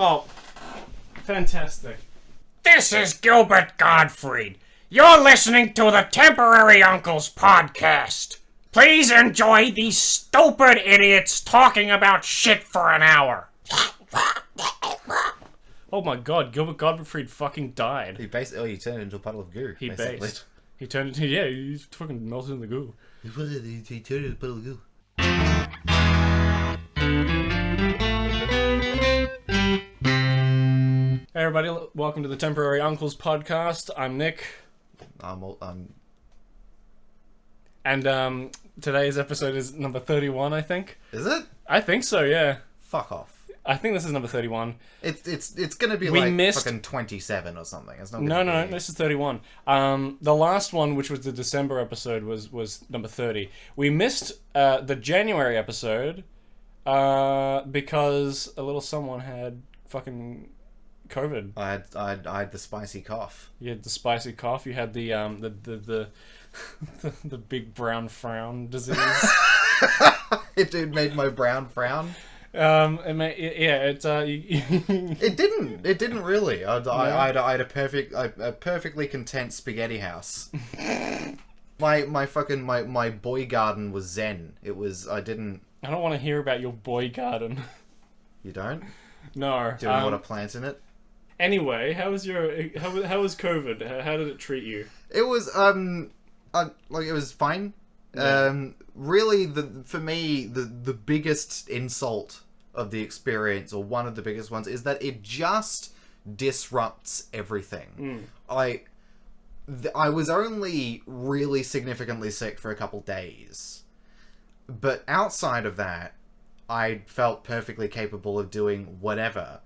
Oh, fantastic. This is Gilbert Gottfried. You're listening to the Temporary Uncles podcast. Please enjoy these stupid idiots talking about shit for an hour. Oh my god, Gilbert Gottfried fucking died. He basically turned into a puddle of goo. He basically. based. He turned into, yeah, he fucking melted in the goo. He turned into a puddle of goo. Hey everybody, welcome to the Temporary Uncles podcast. I'm Nick. And today's episode is number 31, I think. Is it? I think so, yeah. Fuck off. I think this is number 31. It's gonna be fucking 27 or something. It's not. No, this is 31. The last one, which was the December episode, was number 30. We missed the January episode because a little someone had fucking COVID. I had the spicy cough. You had the spicy cough. You had the big brown frown disease. It made my brown frown. It didn't really. I had a perfectly content spaghetti house. my boy garden was zen. I don't want to hear about your boy garden. You don't? No. Do you know what I plant in it? Anyway, how was COVID? How did it treat you? It was it was fine. Yeah. Really, for me, the biggest insult of the experience, or one of the biggest ones, is that it just disrupts everything. I was only really significantly sick for a couple days, but outside of that, I felt perfectly capable of doing whatever,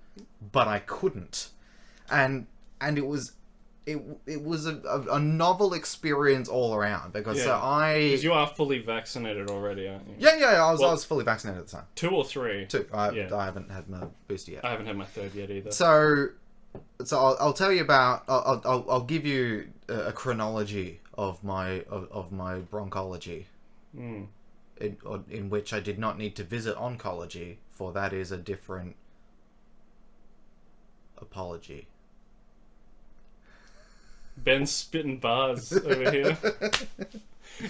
but I couldn't, and it was a novel experience all around, because because you are fully vaccinated already, aren't you? Yeah, I was fully vaccinated at the time. 2 or 3? 2. I haven't had my booster yet. I haven't had my 3rd yet either. So I'll tell you about. I'll give you a chronology of my bronchology, in which I did not need to visit oncology, for that is a different apology. Ben's spitting bars over here.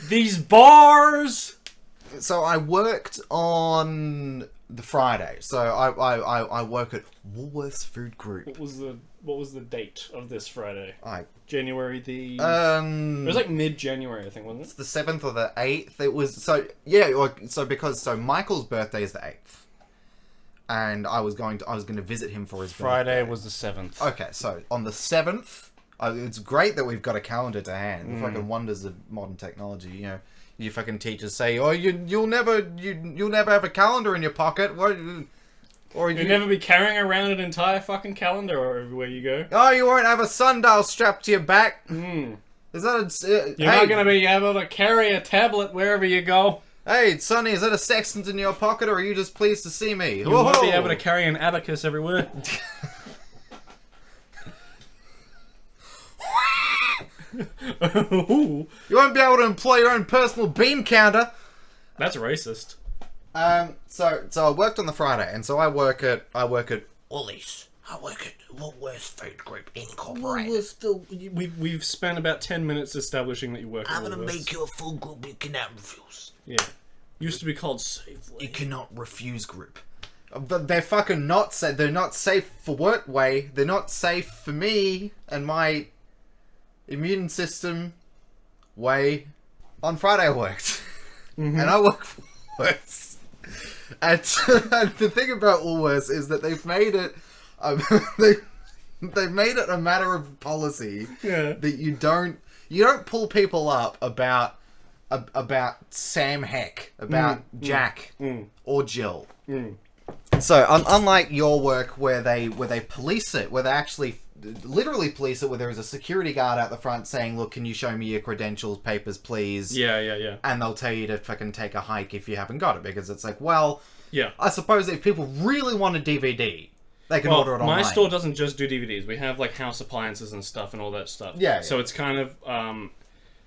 These bars! So I worked on the Friday. So I work at Woolworths Food Group. What was the date of this Friday? January the... it was like mid-January, I think, wasn't it? It's the 7th or the 8th. It was... So Michael's birthday is the 8th. And I was going to visit him for his Friday birthday. was the 7th. Okay, so on the 7th... it's great that we've got a calendar to hand. The fucking wonders of modern technology. You know, you fucking teachers say, "Oh, you'll never have a calendar in your pocket." Or you'll never be carrying around an entire fucking calendar or everywhere you go. Oh, you won't have a sundial strapped to your back. Is that You're not going to be able to carry a tablet wherever you go. Hey, Sonny, is that a sextant in your pocket, or are you just pleased to see me? You won't be able to carry an abacus everywhere. You won't be able to employ your own personal bean counter. That's racist. So I worked on the Friday, and so I work at Woolies. I work at Woolworths Food Group Incorporated. We've spent about 10 minutes establishing that you work at I'm Woolworths. gonna make you a full group you cannot refuse. Yeah. Used to be called Safeway. You cannot refuse group. But they're fucking not safe. They're not safe for work way. They're not safe for me and my immune system way. On Friday I worked. And I work for Woolworths. And the thing about Woolworths is that they've made it they've made it a matter of policy that you don't pull people up about Sam Heck, about Jack or Jill. So unlike your work where they police it, where they actually literally police it, where there is a security guard out the front saying, "Look, can you show me your credentials, papers, please?" Yeah. And they'll tell you to fucking take a hike if you haven't got it, because it's like, well, yeah. I suppose if people really want a DVD, they can order it online. My store doesn't just do DVDs. We have like house appliances and stuff and all that stuff. Yeah. So it's kind of,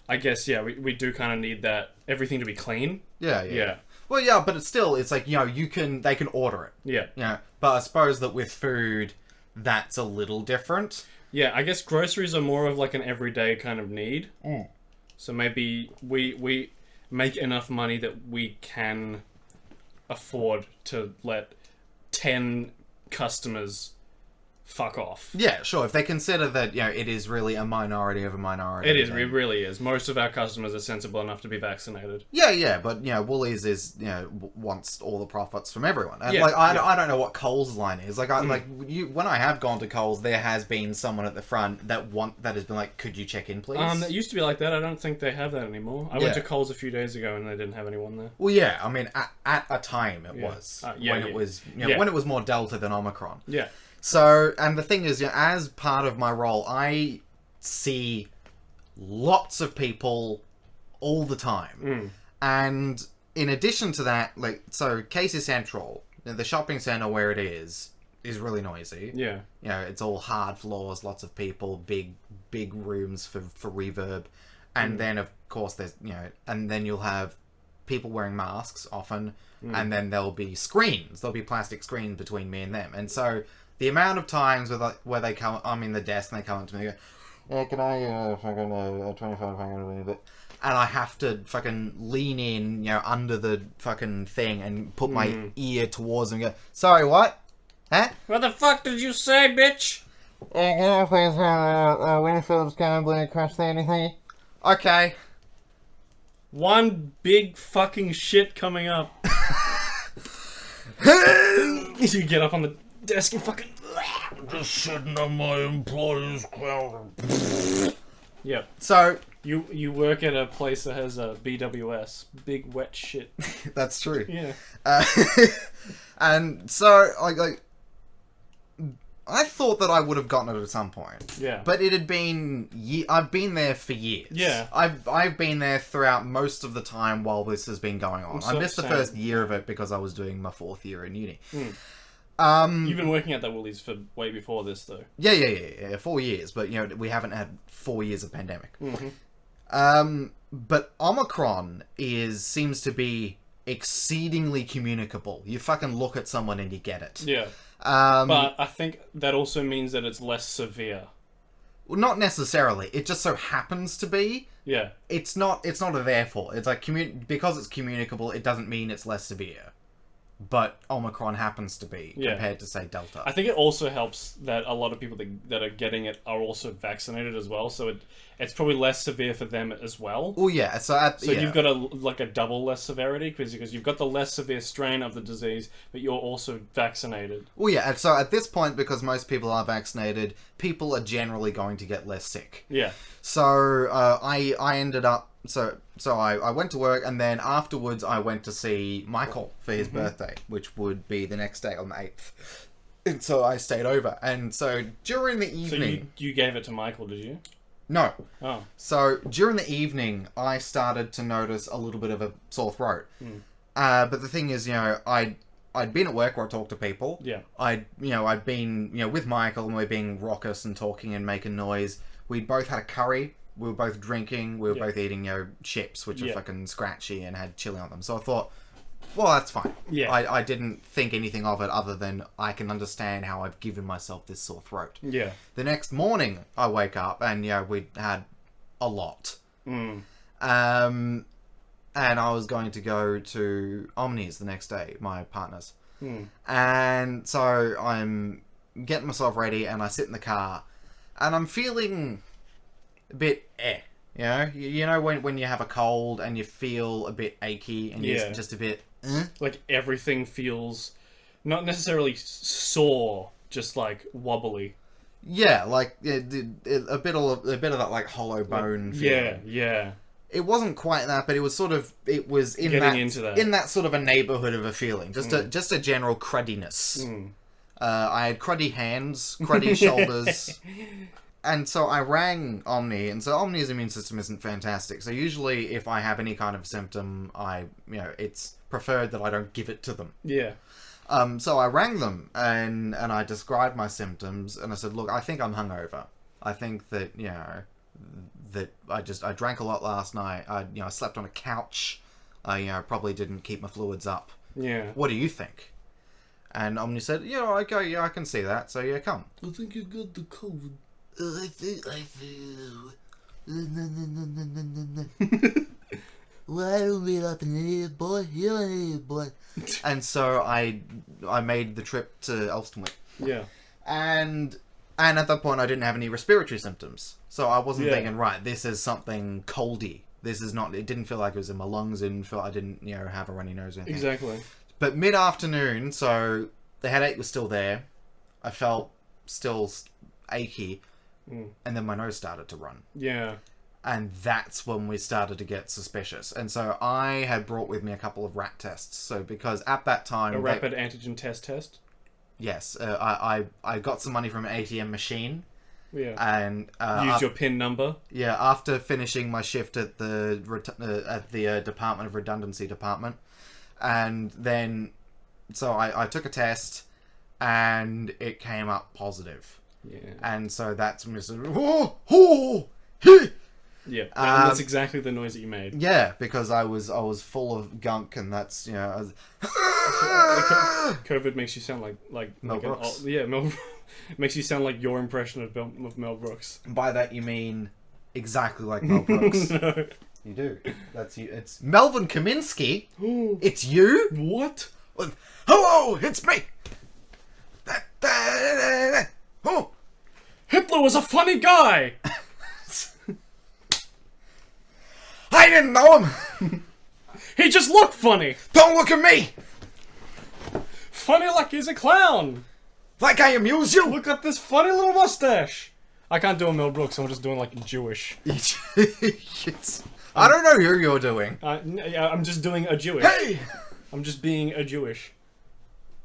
I guess, we do kind of need that, everything to be clean. Yeah. Well, yeah, but it's like, they can order it. Yeah. Yeah. But I suppose that with food, that's a little different. Yeah, I guess groceries are more of like an everyday kind of need. So maybe we make enough money that we can afford to let 10 customers fuck off. Yeah, sure. If they consider that, it is really a minority of a minority. It is. then- It really is. Most of our customers are sensible enough to be vaccinated. Yeah, but, Woolies is, wants all the profits from everyone. And, Yeah, I don't know what Coles' line is. Like, when I have gone to Coles, there has been someone at the front that has been like, could you check in, please? It used to be like that. I don't think they have that anymore. I went to Coles a few days ago and they didn't have anyone there. Well, yeah, I mean, at a time it was. It was, when it was more Delta than Omicron. Yeah. So, and the thing is, as part of my role, I see lots of people all the time. And in addition to that, so Casey Central, the shopping centre where it is really noisy. Yeah. It's all hard floors, lots of people, big rooms for reverb. And then, of course, there's, and then you'll have people wearing masks often. And then there'll be screens. There'll be plastic screens between me and them. And so the amount of times where they come, I'm in the desk and they come up to me and go, can I fucking 25 and I have to fucking lean in, under the fucking thing and put my ear towards them and go, sorry, what? Huh? What the fuck did you say, bitch? Can I please have Winfield's Sky Blue Crush there, anything? Okay. One big fucking shit coming up. You get up on the desk and fucking... Just sitting on my employer's counter. Yep. So... You work at a place that has a BWS. Big wet shit. That's true. Yeah. And so, I thought that I would have gotten it at some point. Yeah. But it had been... I've been there for years. Yeah. I've been there throughout most of the time while this has been going on. I missed the same. first year of it because I was doing my 4th year in uni. You've been working at that Woolies for way before this, though. Yeah, 4 years. But, we haven't had 4 years of pandemic. But Omicron seems to be exceedingly communicable. You fucking look at someone and you get it. Yeah. But I think that also means that it's less severe. Well, not necessarily. It just so happens to be. Yeah. It's not a therefore. It's like because it's communicable, it doesn't mean it's less severe. But Omicron happens to be compared to, say, Delta. I think it also helps that a lot of people that are getting it are also vaccinated as well, so it's probably less severe for them as well. Oh yeah, so you've got a double less severity because you've got the less severe strain of the disease, but you're also vaccinated. Oh yeah, and so at this point, because most people are vaccinated, people are generally going to get less sick. Yeah. So I ended up so I went to work, and then afterwards I went to see Michael for his birthday, which would be the next day on the 8th. And so I stayed over, and so during the evening... So you gave it to Michael, did you? No. Oh. So during the evening, I started to notice a little bit of a sore throat. But the thing is, I'd been at work where I talked to people. Yeah. I'd been, with Michael, and we were being raucous and talking and making noise. We'd both had a curry. We were both drinking. We were both eating, chips, which are fucking scratchy and had chili on them. So I thought, well, that's fine. Yeah. I didn't think anything of it other than I can understand how I've given myself this sore throat. Yeah. The next morning, I wake up and, we'd had a lot. And I was going to go to Omni's the next day, my partner's. And so I'm getting myself ready and I sit in the car and I'm feeling a bit when you have a cold and you feel a bit achy and you're just a bit like everything feels not necessarily sore, just like wobbly. Yeah, like a bit of that like hollow bone feeling. Yeah. It wasn't quite that, but it was in that sort of a neighborhood of a feeling, just a general cruddiness. I had cruddy hands, cruddy shoulders. And so I rang Omni, and so Omni's immune system isn't fantastic. So usually if I have any kind of symptom, it's preferred that I don't give it to them. Yeah. So I rang them, and I described my symptoms, and I said, look, I think I'm hungover. I think that, that I drank a lot last night. I slept on a couch I probably didn't keep my fluids up. Yeah. What do you think? And Omni said, yeah, okay, yeah, I can see that. So yeah, come. I think you got the COVID. I feel. Well, I don't be up an idiot, boy. You're an idiot, boy. And so I made the trip to Elstonwick. Yeah. And at that point, I didn't have any respiratory symptoms. So I wasn't thinking, right, this is something coldy. This is not... It didn't feel like it was in my lungs. It didn't feel... I didn't, have a runny nose or anything. Exactly. But mid-afternoon, so the headache was still there. I felt still achy. And then my nose started to run. Yeah. And that's when we started to get suspicious. And so I had brought with me a couple of rat tests. So because at that time... A rapid antigen test? Yes. I got some money from an ATM machine. Yeah. And... Used your PIN number? Yeah, after finishing my shift at the Department of Redundancy Department. And then... So I took a test, and it came up positive. Yeah. And so that's... Yeah, that's exactly the noise that you made. Yeah, because I was full of gunk, and that's I was... COVID makes you sound like Mel Brooks. Mel makes you sound like your impression of Mel Brooks. By that you mean exactly like Mel Brooks. No. You do. That's you. It's Melvin Kaminsky. It's you. What? Hello, it's me. Oh. Hitler was a funny guy. I didn't know him. He just looked funny. Don't look at me. Funny like he's a clown. Like I amuse you. Look at this funny little mustache. I can't do a Mel Brooks, so I'm just doing like Jewish. I don't know who you're doing. I'm just doing a Jewish. Hey! I'm just being a Jewish.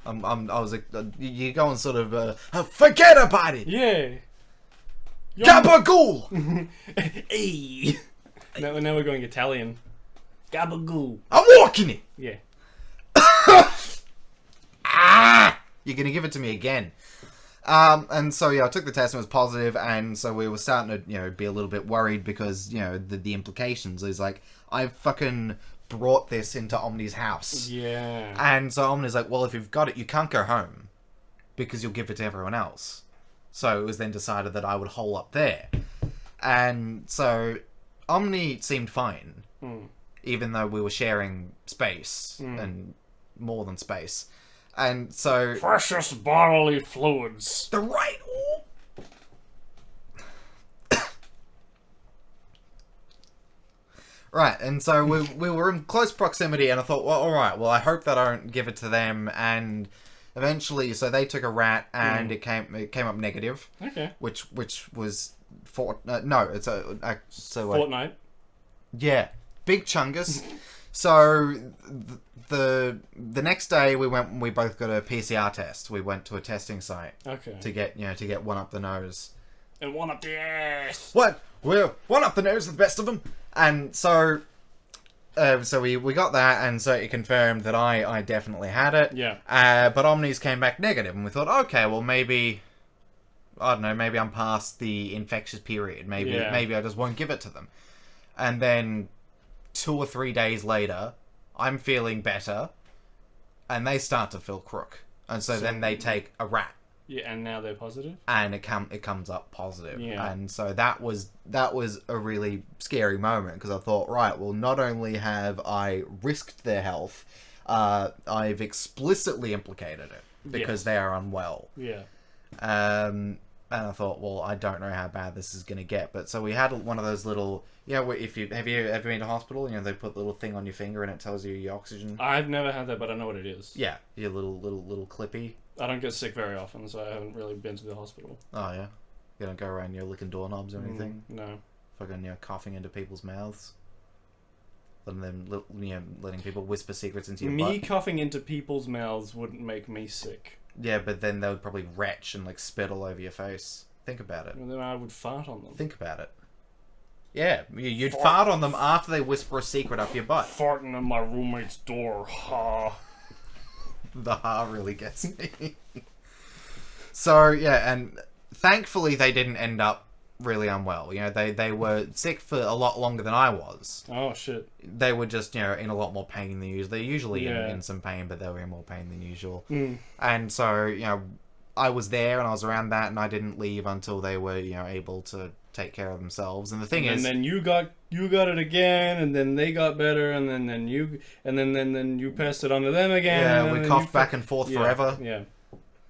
I was like, you go and sort of, forget about it. Yeah. Gabagool! Hey. Now we're going Italian. Gabagool. I'm walking it. Yeah. You're gonna give it to me again. And so yeah, I took the test and it was positive, and so we were starting to be a little bit worried because the implications is like I fucking brought this into Omni's house. Yeah. And so Omni's like, well, if you've got it, you can't go home because you'll give it to everyone else. So it was then decided that I would hole up there, and so Omni seemed fine, even though we were sharing space and more than space. And so... Precious bodily fluids. The right... Right, and so we were in close proximity, and I thought, well, alright, well, I hope that I don't give it to them, and eventually, so they took a rat, and it came up negative. Okay. Which was... Fortnite. Yeah, big chungus. So the next day we both got a PCR test. We went to a testing site. Okay. To get one up the nose. And one up the ass. What? We're one up the nose with the best of them. And so we got that, and so it confirmed that I definitely had it. Yeah. But Omni's came back negative, and we thought, okay, well maybe, I don't know, maybe I'm past the infectious period. Maybe I just won't give it to them. And then 2 or 3 days later, I'm feeling better, and they start to feel crook. And so then they take a rat. Yeah, and now they're positive? And it comes up positive. Yeah. And so that was a really scary moment, because I thought, right, well, not only have I risked their health, I've explicitly implicated it, because they are unwell. Yeah. And I thought, well, I don't know how bad this is going to get. But so we had one of those little, where if you have you ever been to hospital? They put the little thing on your finger and it tells you your oxygen. I've never had that, but I know what it is. Yeah, your little clippy. I don't get sick very often, so I haven't really been to the hospital. Oh yeah, you don't go around licking doorknobs or anything. No. Fucking coughing into people's mouths. Letting people whisper secrets into your butt. Me coughing into people's mouths wouldn't make me sick. Yeah, but then they would probably retch and spit all over your face. Think about it. And then I would fart on them. Think about it. Yeah, you'd fart on them after they whisper a secret up your butt. Farting on my roommate's door. Ha. The ha really gets me. So yeah, and thankfully they didn't end up really unwell. You know, they were sick for a lot longer than I was. Oh shit. They were just, you know, in a lot more pain than usual. They're usually Yeah. in some pain, but they were in more pain than usual. Mm. And so, you know, I was there and I was around that, and I didn't leave until they were, you know, able to take care of themselves. And the thing is, and then you got it again, and then they got better, and then you passed it on to them again. yeah, and we then coughed back and forth yeah, forever. Yeah.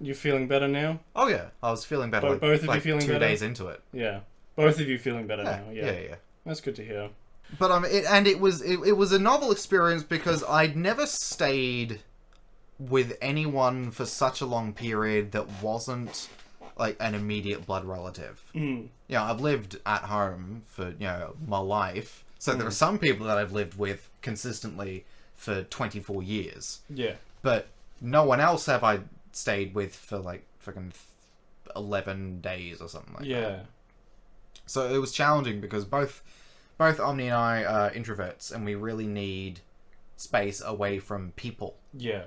You feeling better now? Oh yeah, I was feeling better. Both of you like feeling 2 better? days into it. Yeah. Both of you feeling better Yeah, now. yeah. That's good to hear. But it was a novel experience because I'd never stayed with anyone for such a long period that wasn't like an immediate blood relative. Mm. You know, I've lived at home for, you know, my life. So there are some people that I've lived with consistently for 24 years. Yeah. But no one else have I stayed with for like freaking 11 days or something like that. Yeah. So it was challenging because both Omni and I are introverts, and we really need space away from people. Yeah.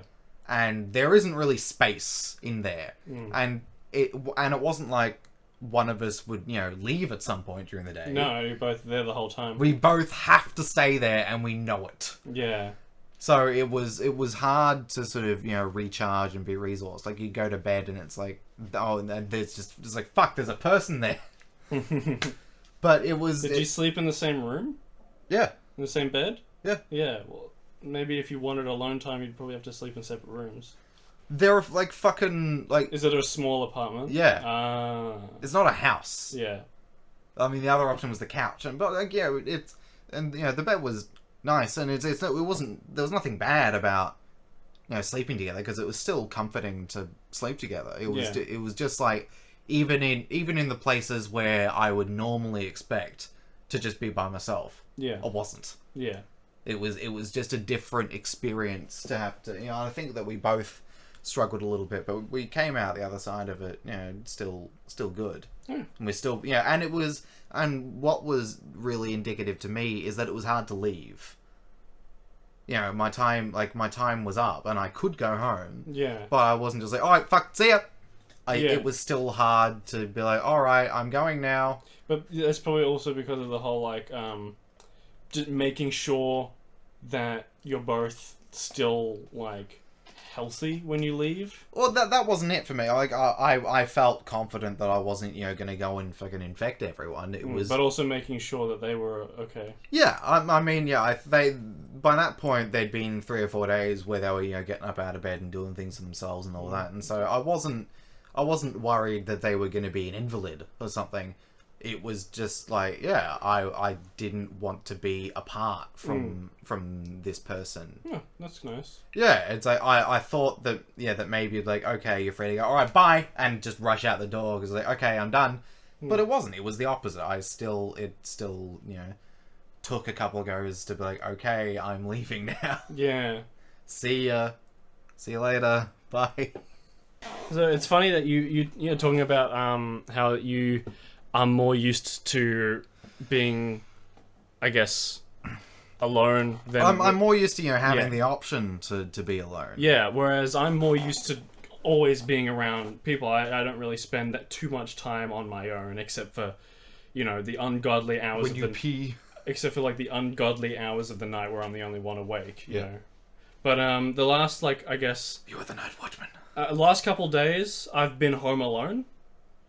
And there isn't really space in there. And it wasn't like one of us would, you know, leave at some point during the day. No, you're both there the whole time. We both have to stay there, and we know it. Yeah. So it was hard to sort of, you know, recharge and be resourced. Like, you go to bed and it's like, oh, and there's just like, fuck, there's a person there. But it was... Did you sleep in the same room? Yeah. In the same bed? Yeah. Yeah. Well, maybe if you wanted alone time, you'd probably have to sleep in separate rooms. They're like fucking, like... Is it a small apartment? Yeah. Ah. It's not a house. Yeah. I mean, the other option was the couch. But like, yeah, it's... And, you know, the bed was nice, and it wasn't... There was nothing bad about, you know, sleeping together, because it was still comforting to sleep together. It was, it was just like... Even in the places where I would normally expect to just be by myself, Yeah. I wasn't. Yeah. It was just a different experience to have to, you know. I think that we both struggled a little bit, but we came out the other side of it, you know, still good. And we're still, yeah. And what was really indicative to me is that it was hard to leave. You know, my time was up, and I could go home. Yeah. But I wasn't just like, all right, fuck, see ya. Yeah. It was still hard to be like, all right, I'm going now. But that's probably also because of the whole, like, just making sure that you're both still, like, healthy when you leave. Well, that wasn't it for me. Like, I felt confident that I wasn't, you know, going to go and fucking infect everyone. It was... But also making sure that they were okay. Yeah, I mean, yeah, by that point, they'd been 3 or 4 days where they were, you know, getting up out of bed and doing things for themselves and all that. And so I wasn't worried that they were going to be an invalid or something. It was just like, yeah, I didn't want to be apart from this person. Yeah, that's nice. Yeah, it's like, I thought that, yeah, that maybe, like, okay, you're free to go, alright, bye, and just rush out the door, because, like, okay, I'm done. But it wasn't. It was the opposite. It still, you know, took a couple of goes to be like, okay, I'm leaving now. Yeah. See ya. See you later. Bye. So it's funny that you're talking about how you are more used to being, I guess, alone than... I'm more used to, you know, having Yeah. the option to be alone. Yeah, whereas I'm more used to always being around people. I don't really spend that too much time on my own, except for, you know, the ungodly hours When you pee. except for, like, the ungodly hours of the night where I'm the only one awake, you Yeah. know. But the last, like, I guess... You are the night watchman. last couple days, I've been home alone.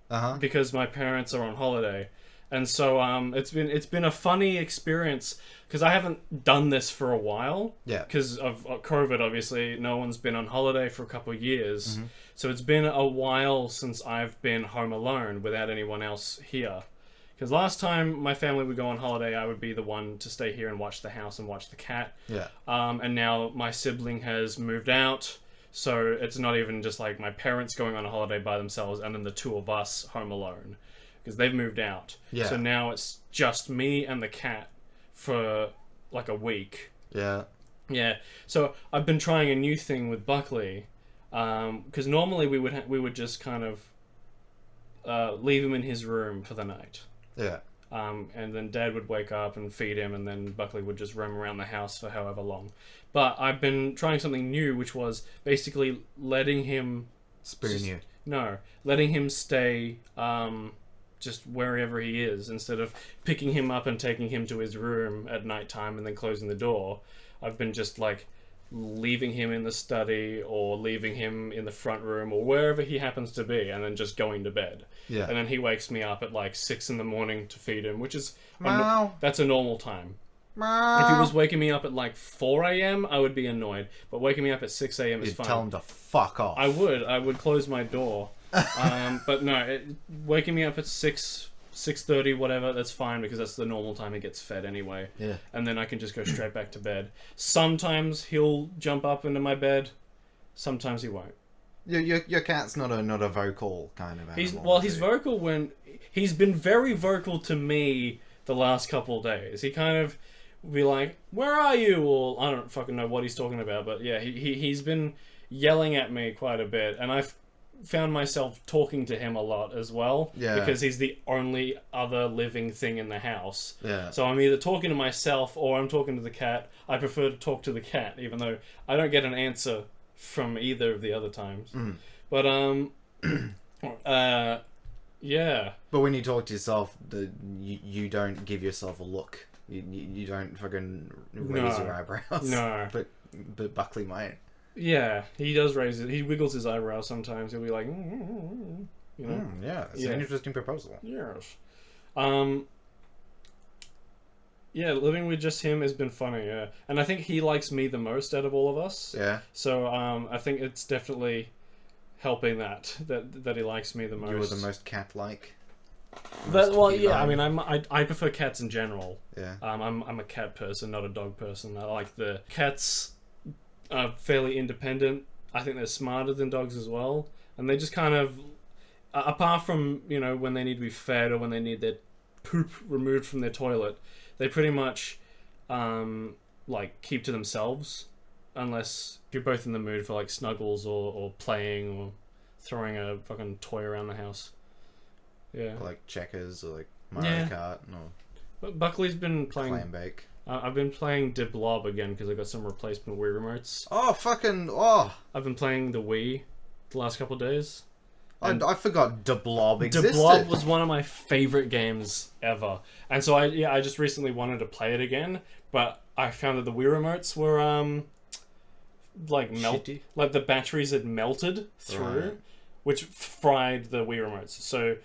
Uh-huh. Because my parents are on holiday, and so it's been a funny experience because I haven't done this for a while. Yeah. Because of COVID, obviously, no one's been on holiday for a couple of years, so it's been a while since I've been home alone without anyone else here. Because last time my family would go on holiday, I would be the one to stay here and watch the house and watch the cat. Yeah. And now my sibling has moved out. So it's not even just like my parents going on a holiday by themselves and then the two of us home alone. Because they've moved out. Yeah. So now it's just me and the cat for like a week. Yeah. Yeah. So I've been trying a new thing with Buckley. Because normally we would just kind of leave him in his room for the night. Yeah. And then Dad would wake up and feed him, and then Buckley would just roam around the house for however long. But I've been trying something new, which was basically letting him... Spoon you. No, letting him stay just wherever he is, instead of picking him up and taking him to his room at nighttime and then closing the door. I've been just like leaving him in the study or leaving him in the front room or wherever he happens to be, and then just going to bed. Yeah. And then he wakes me up at like 6 in the morning to feed him, which is Meow. that's a normal time. Meow. If he was waking me up at like 4 a.m, I would be annoyed. But waking me up at 6 a.m. is You'd fine. tell him to fuck off. I would close my door. But no, waking me up at 6:30, whatever, that's fine, because that's the normal time he gets fed anyway. Yeah. And then I can just go straight back to bed. Sometimes he'll jump up into my bed. Sometimes he won't. Your cat's not a vocal kind of animal. He's vocal when he's been very vocal to me the last couple of days. He kind of be like, "Where are you?" Or I don't fucking know what he's talking about, but yeah, he's been yelling at me quite a bit, and I've found myself talking to him a lot as well. Yeah. Because he's the only other living thing in the house. Yeah. So I'm either talking to myself or I'm talking to the cat. I prefer to talk to the cat, even though I don't get an answer from either of the other times. But yeah. But when you talk to yourself, you don't give yourself a look. You don't fucking raise your eyebrows. No. But Buckley might. Yeah, he does raise it. He wiggles his eyebrows sometimes. He'll be like, you know. Yeah, it's an interesting proposal. Yes. Yeah, living with just him has been funny, yeah. And I think he likes me the most out of all of us. Yeah. So I think it's definitely helping that he likes me the most. You were the most cat-like. I mean, I prefer cats in general. Yeah. I'm a cat person, not a dog person. I like the cats are fairly independent. I think they're smarter than dogs as well, and they just kind of, apart from when they need to be fed or when they need their poop removed from their toilet, they pretty much like keep to themselves, unless you're both in the mood for like snuggles or playing or throwing a fucking toy around the house. Yeah. Or like checkers or like Mario Kart or But Buckley's been playing clam bake. I've been playing De Blob again because I got some replacement Wii remotes. I've been playing the Wii the last couple of days. I forgot De Blob existed. De Blob was one of my favorite games ever, and so I just recently wanted to play it again, but I found that the Wii remotes were like the batteries had melted through, Right. which fried the Wii remotes. So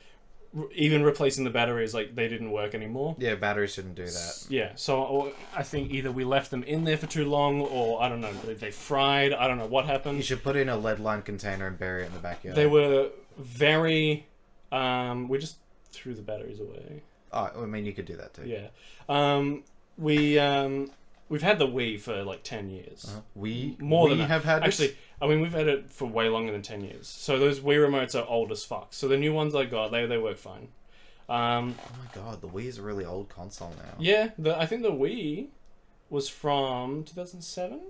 even replacing the batteries, like, they didn't work anymore. Yeah, batteries shouldn't do that. Yeah, so I think either we left them in there for too long, or I don't know, they fried. I don't know what happened. You should put it in a lead-lined container and bury it in the backyard. They were very. We just threw the batteries away. Oh, I mean, you could do that too. Yeah. We've had the Wii for like 10 years. We Have had actually. I mean, we've had it for way longer than 10 years. So those Wii remotes are old as fuck. So the new ones I got, they work fine. Oh my god, the Wii is a really old console now. Yeah, I think the Wii was from 2007.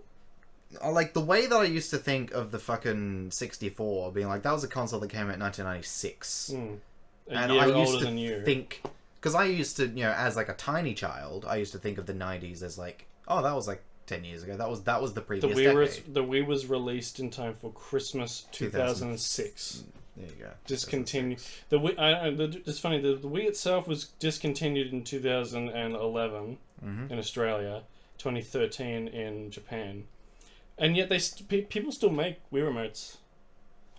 Like, the way that I used to think of the fucking 64, being like, that was a console that came out in 1996. A year I used older to than you. think, because I used to, as like a tiny child, I used to think of the 90s as like, oh, that was like 10 years ago. That was the previous decade. The Wii was released in time for Christmas 2006. There you go. Discontinued. The Wii. It's funny. The Wii itself was discontinued in 2011 in Australia, 2013 in Japan, and yet people still make Wii remotes.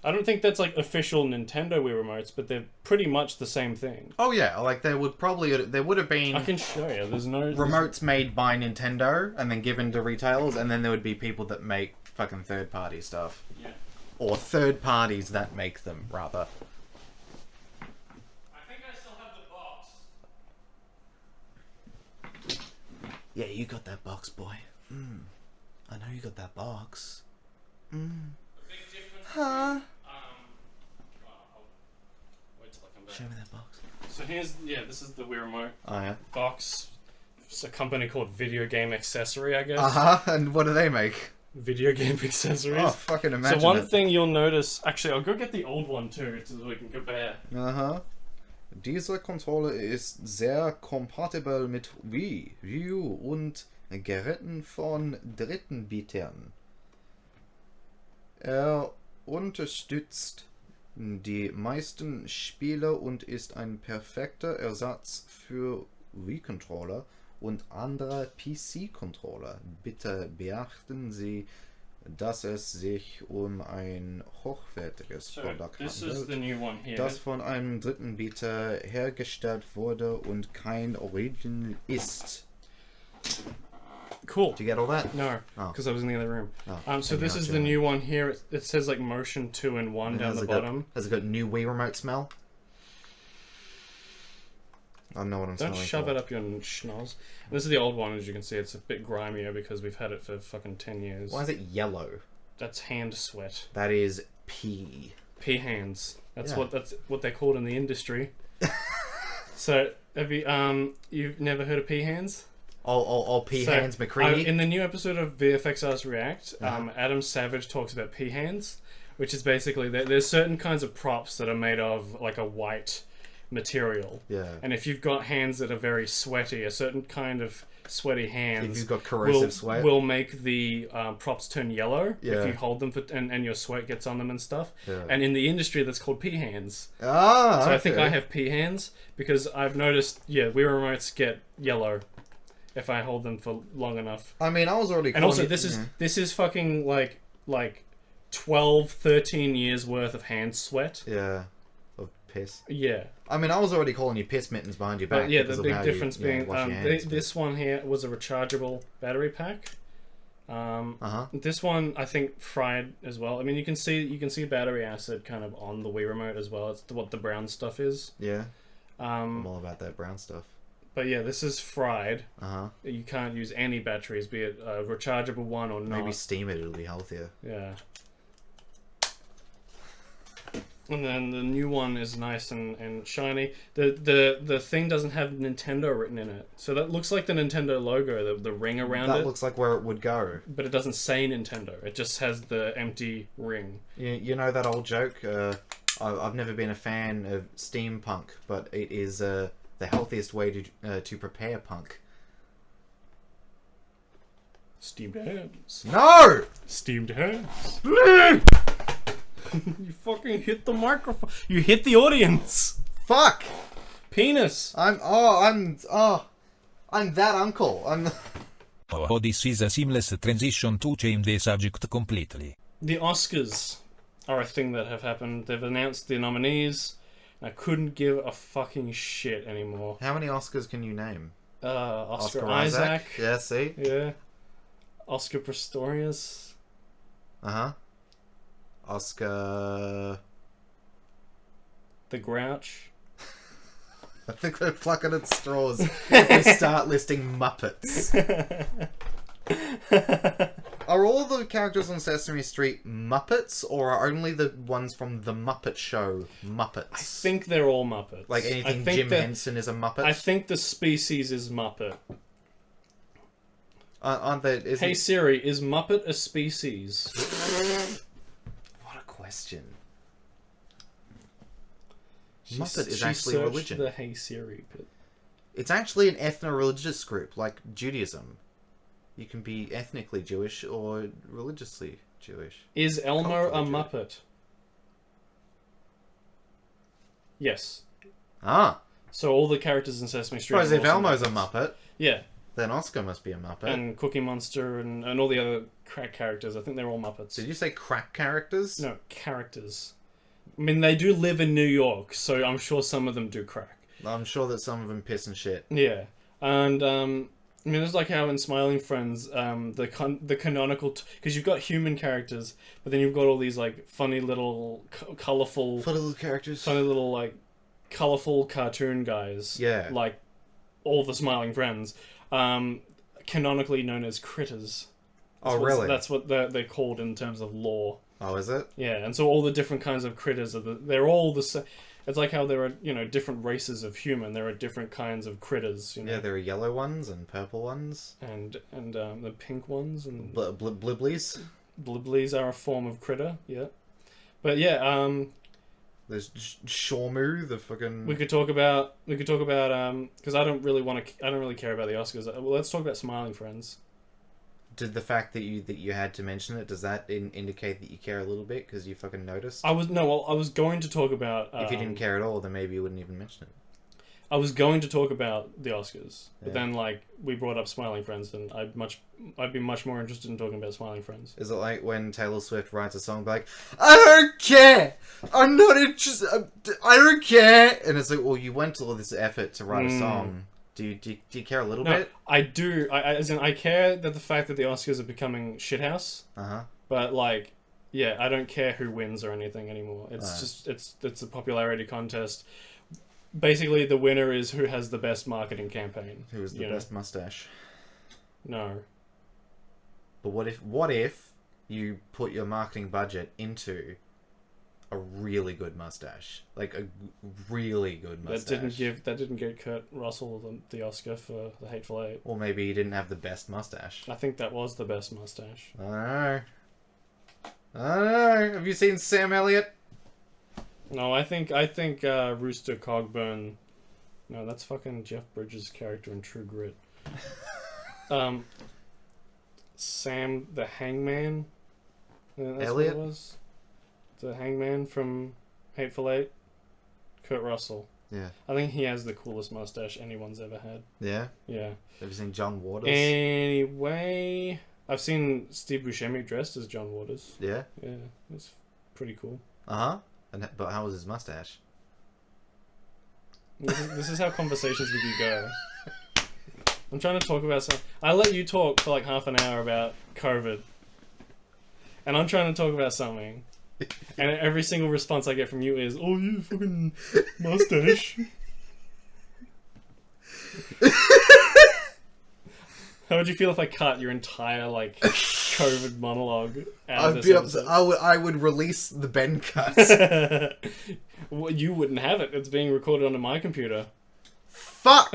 I don't think that's like official Nintendo Wii remotes, but they're pretty much the same thing. Oh yeah, like there would have been. I can show you. There's no remotes made by Nintendo and then given to retailers, and then there would be people that make fucking third-party stuff. Yeah. Or third parties that make them, rather. I think I still have the box. Yeah, you got that box, boy. I know you got that box. The big difference. Huh? I'll wait till I come back. Show me that box. So this is the Wii remote Oh yeah. box. It's a company called Video Game Accessory, I guess. And what do they make? Video game accessories. Oh, fucking imagine So one it. thing you'll notice... Actually, I'll go get the old one too, so we can compare. Diese Konsole ist sehr kompatibel mit Wii U und Geräten von Drittanbietern. Unterstützt die meisten Spiele und ist ein perfekter Ersatz für Wii-Controller und andere PC-Controller. Bitte beachten Sie, dass es sich um ein hochwertiges Produkt handelt, das von einem Drittanbieter hergestellt wurde und kein Original ist. Cool. Did you get all that? No, because I was in the other room. Oh, so this is the new one here. It says like motion 2 in 1 down the bottom. Has it got new Wii remote smell? I know what I'm smelling. Don't shove it up your schnoz. This is the old one, as you can see. It's a bit grimier because we've had it for fucking 10 years. Why is it yellow? That's hand sweat. That is pee. Pee hands. That's what they're called in the industry. So have you've never heard of pee hands? Oh, pee hands, McCready. In the new episode of VFX Arts React, Adam Savage talks about pee hands, which is basically there's certain kinds of props that are made of like a white material. Yeah. And if you've got hands that are very sweaty, a certain kind of sweaty hands, if you've got corrosive sweat, will make the props turn yellow if you Yeah. hold them and your sweat gets on them and stuff. Yeah. And in the industry, that's called pee hands. Ah, So I think okay. I have pee hands because I've noticed, Wii remotes get yellow if I hold them for long enough. I mean, I was already. And also, calling this is fucking like 12, 13 years worth of hand sweat. Yeah, of piss. Yeah. I mean, I was already calling you piss mittens behind your back. But yeah, because the of big how difference you being wash your hands, this one here was a rechargeable battery pack. This one I think fried as well. I mean, you can see battery acid kind of on the Wii remote as well. It's what the brown stuff is. Yeah. I'm all about that brown stuff. But yeah, this is fried. Uh-huh. You can't use any batteries, be it a rechargeable one or not. Maybe steam it, it'll be healthier. Yeah. And then the new one is nice and shiny. The thing doesn't have Nintendo written in it. So that looks like the Nintendo logo, the ring around it. That looks like where it would go. But it doesn't say Nintendo. It just has the empty ring. You know that old joke? I've never been a fan of steampunk, but it is the healthiest way to prepare punk. Steamed hands. No! Steamed hands. You fucking hit the microphone. You hit the audience. Fuck! Penis. I'm that uncle. Oh, this is a seamless transition to change the subject completely. The Oscars are a thing that have happened. They've announced the nominees. I couldn't give a fucking shit anymore. How many Oscars can you name? Oscar Isaac. Yeah, see? Yeah. Oscar Pistorius. Uh-huh. Oscar... The Grouch. I think we're plucking at straws if we start listing Muppets. Are all the characters on Sesame Street Muppets, or are only the ones from The Muppet Show Muppets? I think they're all Muppets. Like anything Jim Henson is a Muppet? I think the species is Muppet. Aren't they... Hey Siri, is Muppet a species? What a question. She actually searched religion. the Hey Siri bit. It's actually an ethno-religious group, like Judaism. You can be ethnically Jewish or religiously Jewish. Is Elmo a Culturally Muppet? Yes. Ah. So all the characters in Sesame Street. Suppose are if also Elmo's a Muppets. Muppet, Yeah. then Oscar must be a Muppet. And Cookie Monster and all the other crack characters. I think they're all Muppets. Did you say crack characters? No, characters. I mean, they do live in New York, so I'm sure some of them do crack. I'm sure that some of them piss and shit. Yeah. And, I mean, it's like how in Smiling Friends, the canonical... Because you've got human characters, but then you've got all these, like, funny little, colourful... For little characters. Funny little, like, colourful cartoon guys. Yeah. Like, all the Smiling Friends. Canonically known as critters. Really? That's what they're called in terms of lore. Oh, is it? Yeah, and so all the different kinds of critters they're all the same. It's like how there are, different races of human. There are different kinds of critters. Yeah, there are yellow ones and purple ones. And the pink ones and Bliblies. Bliblies are a form of critter. Yeah, but yeah, There's Shawmu, the fucking. we could talk about because I don't really care about the Oscars. Well, let's talk about Smiling Friends. Did the fact that you had to mention it, does that indicate that you care a little bit because you fucking noticed? I was going to talk about. If you didn't care at all, then maybe you wouldn't even mention it. I was going to talk about the Oscars, but Yeah. then like we brought up Smiling Friends, and I'd be much more interested in talking about Smiling Friends. Is it like when Taylor Swift writes a song like, I don't care, I'm not interested, I don't care, and it's like, well, you went to all this effort to write a song. Do you care a little No, bit? I do. As in, I care that the fact that the Oscars are becoming shithouse, but like, yeah, I don't care who wins or anything anymore. It's just it's a popularity contest. Basically, the winner is who has the best marketing campaign. Who has the best mustache? No. But what if you put your marketing budget into a really good mustache, like a really good mustache? That didn't get Kurt Russell the Oscar for The Hateful Eight. Or maybe he didn't have the best mustache. I think that was the best mustache. I don't know. Have you seen Sam Elliott? No, I think Rooster Cogburn. No, that's fucking Jeff Bridges' character in True Grit. Sam the Hangman. That's Elliot? what it was. The Hangman from Hateful Eight. Kurt Russell. Yeah. I think he has the coolest mustache anyone's ever had. Yeah? Yeah. Have you seen John Waters? Anyway, I've seen Steve Buscemi dressed as John Waters. Yeah? Yeah, it's pretty cool. Uh-huh. But how was his mustache? This is how conversations with you go. I'm trying to talk about something. I let you talk for like half an hour about COVID. And I'm trying to talk about something. And every single response I get from you is, oh, you fucking mustache. How would you feel if I cut your entire, like, COVID monologue out of this episode? I would release the Ben cuts. Well, you wouldn't have it. It's being recorded onto my computer. Fuck!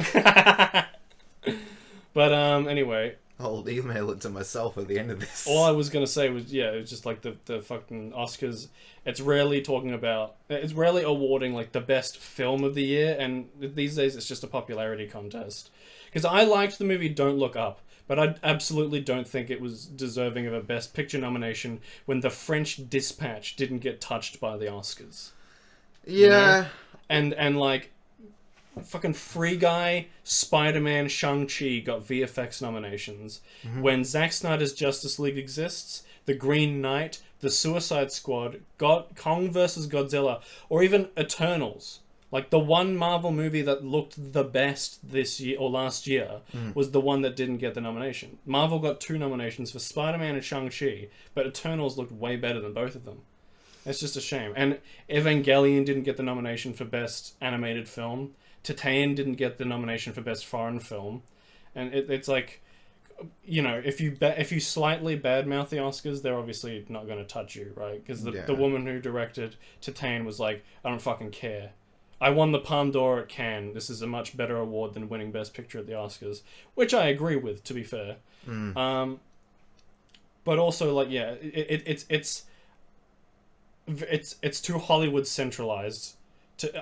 But, anyway. I'll email it to myself at the end of this. All I was going to say was, yeah, it was just like the fucking Oscars. It's rarely awarding, like, the best film of the year, and these days it's just a popularity contest. Because I liked the movie Don't Look Up, but I absolutely don't think it was deserving of a Best Picture nomination when The French Dispatch didn't get touched by the Oscars. Yeah. You know? And like, fucking Free Guy, Spider-Man, Shang-Chi got VFX nominations. Mm-hmm. When Zack Snyder's Justice League exists, The Green Knight, The Suicide Squad, Kong vs. Godzilla, or even Eternals. Like, the one Marvel movie that looked the best this year, or last year, was the one that didn't get the nomination. Marvel got 2 nominations for Spider-Man and Shang-Chi, but Eternals looked way better than both of them. It's just a shame. And Evangelion didn't get the nomination for Best Animated Film. Titan didn't get the nomination for Best Foreign Film. And it's like, you know, if you slightly badmouth the Oscars, they're obviously not going to touch you, right? Because the woman who directed Titan was like, I don't fucking care. I won the Palme d'Or at Cannes. This is a much better award than winning Best Picture at the Oscars, which I agree with, to be fair. But also, like, yeah, it's too Hollywood centralized.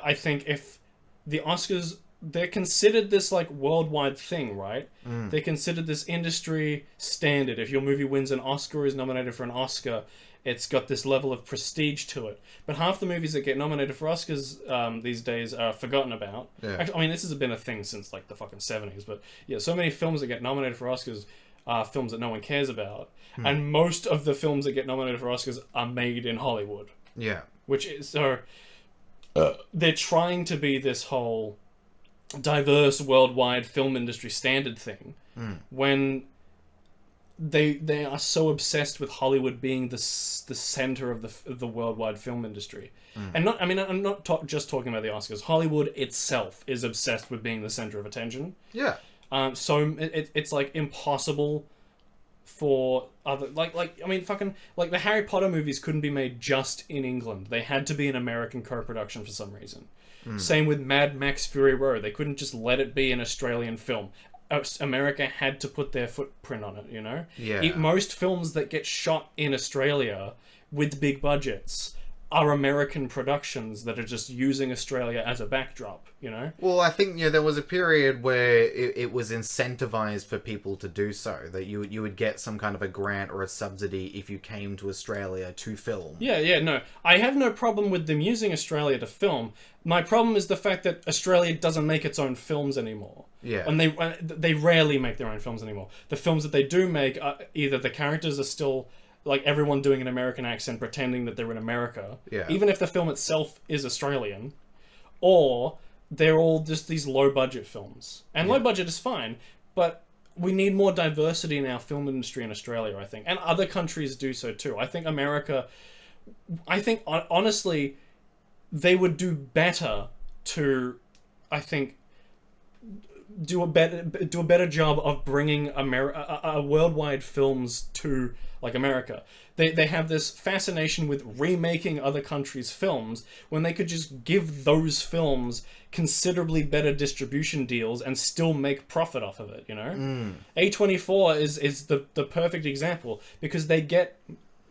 I think if the Oscars, they're considered this like worldwide thing, right? They're considered this industry standard. If your movie wins an Oscar or is nominated for an Oscar, it's got this level of prestige to it. But half the movies that get nominated for Oscars these days are forgotten about. Yeah. Actually, I mean, this has been a thing since like the fucking 70s. But yeah, so many films that get nominated for Oscars are films that no one cares about. And most of the films that get nominated for Oscars are made in Hollywood. Yeah. Which is, so they're trying to be this whole diverse worldwide film industry standard thing when they are so obsessed with Hollywood being the center of the worldwide film industry. And I'm not just talking about the Oscars. Hollywood itself is obsessed with being the center of attention. Yeah. So it's like impossible for other fucking like the Harry Potter movies couldn't be made just in England. They had to be an American co-production for some reason. Same with Mad Max Fury Road. They couldn't just let it be an Australian film. America had to put their footprint on it, you know? Yeah. Most films that get shot in Australia with big budgets are American productions that are just using Australia as a backdrop, you know? Well, I think there was a period where it was incentivized for people to do so. That you would get some kind of a grant or a subsidy if you came to Australia to film. Yeah, no. I have no problem with them using Australia to film. My problem is the fact that Australia doesn't make its own films anymore. Yeah. And they rarely make their own films anymore. The films that they do make, either the characters are still... like everyone doing an American accent pretending that they're in America, Yeah. even if the film itself is Australian, or they're all just these low-budget films. And low budget is fine, but we need more diversity in our film industry in Australia, I think. And other countries do so too. I think America... I think, honestly, they would do better to, I think... do a better job of bringing worldwide films to like America. They have this fascination with remaking other countries' films when they could just give those films considerably better distribution deals and still make profit off of it, you know? A24 is the perfect example because they get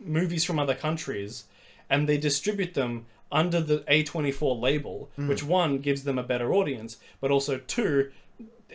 movies from other countries and they distribute them under the A24 label, which one gives them a better audience, but also two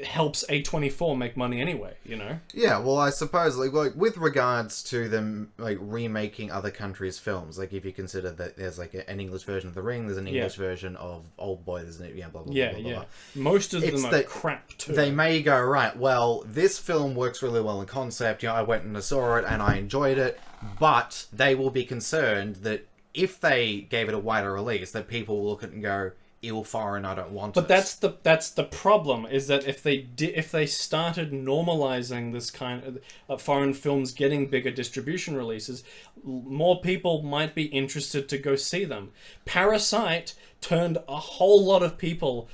helps A24 make money anyway, you know? Yeah, well, I suppose, like with regards to them, like, remaking other countries' films, like, if you consider that there's, like, an English version of The Ring, there's an English version of Old Boy, there's an, blah, blah, blah, blah, blah. Most of them are crap, too. They may go, right, well, this film works really well in concept, I went and I saw it, and I enjoyed it, but they will be concerned that if they gave it a wider release, that people will look at it and go, ill foreign, I don't want it. But that's the problem, is that if they started normalizing this kind of foreign films getting bigger distribution releases, more people might be interested to go see them. Parasite turned a whole lot of people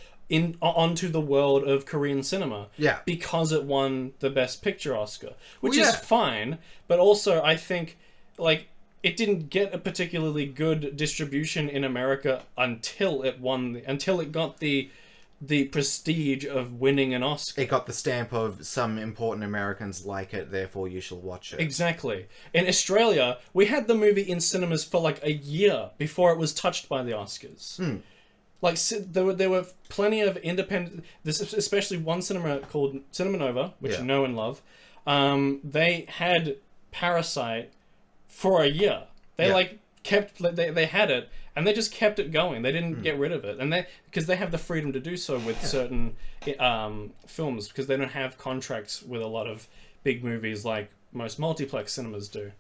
onto the world of Korean cinema. Yeah. Because it won the Best Picture Oscar, which is fine, but also I think like it didn't get a particularly good distribution in America until it got the prestige of winning an Oscar. It got the stamp of some important Americans like it, therefore you shall watch it. Exactly. In Australia, we had the movie in cinemas for like a year before it was touched by the Oscars. Like there were plenty of independent, especially one cinema called Cinema Nova, which you know and love. They had Parasite for a year. They they had it and they just kept it going. They didn't get rid of it, and because they have the freedom to do so with certain films, because they don't have contracts with a lot of big movies like most multiplex cinemas do.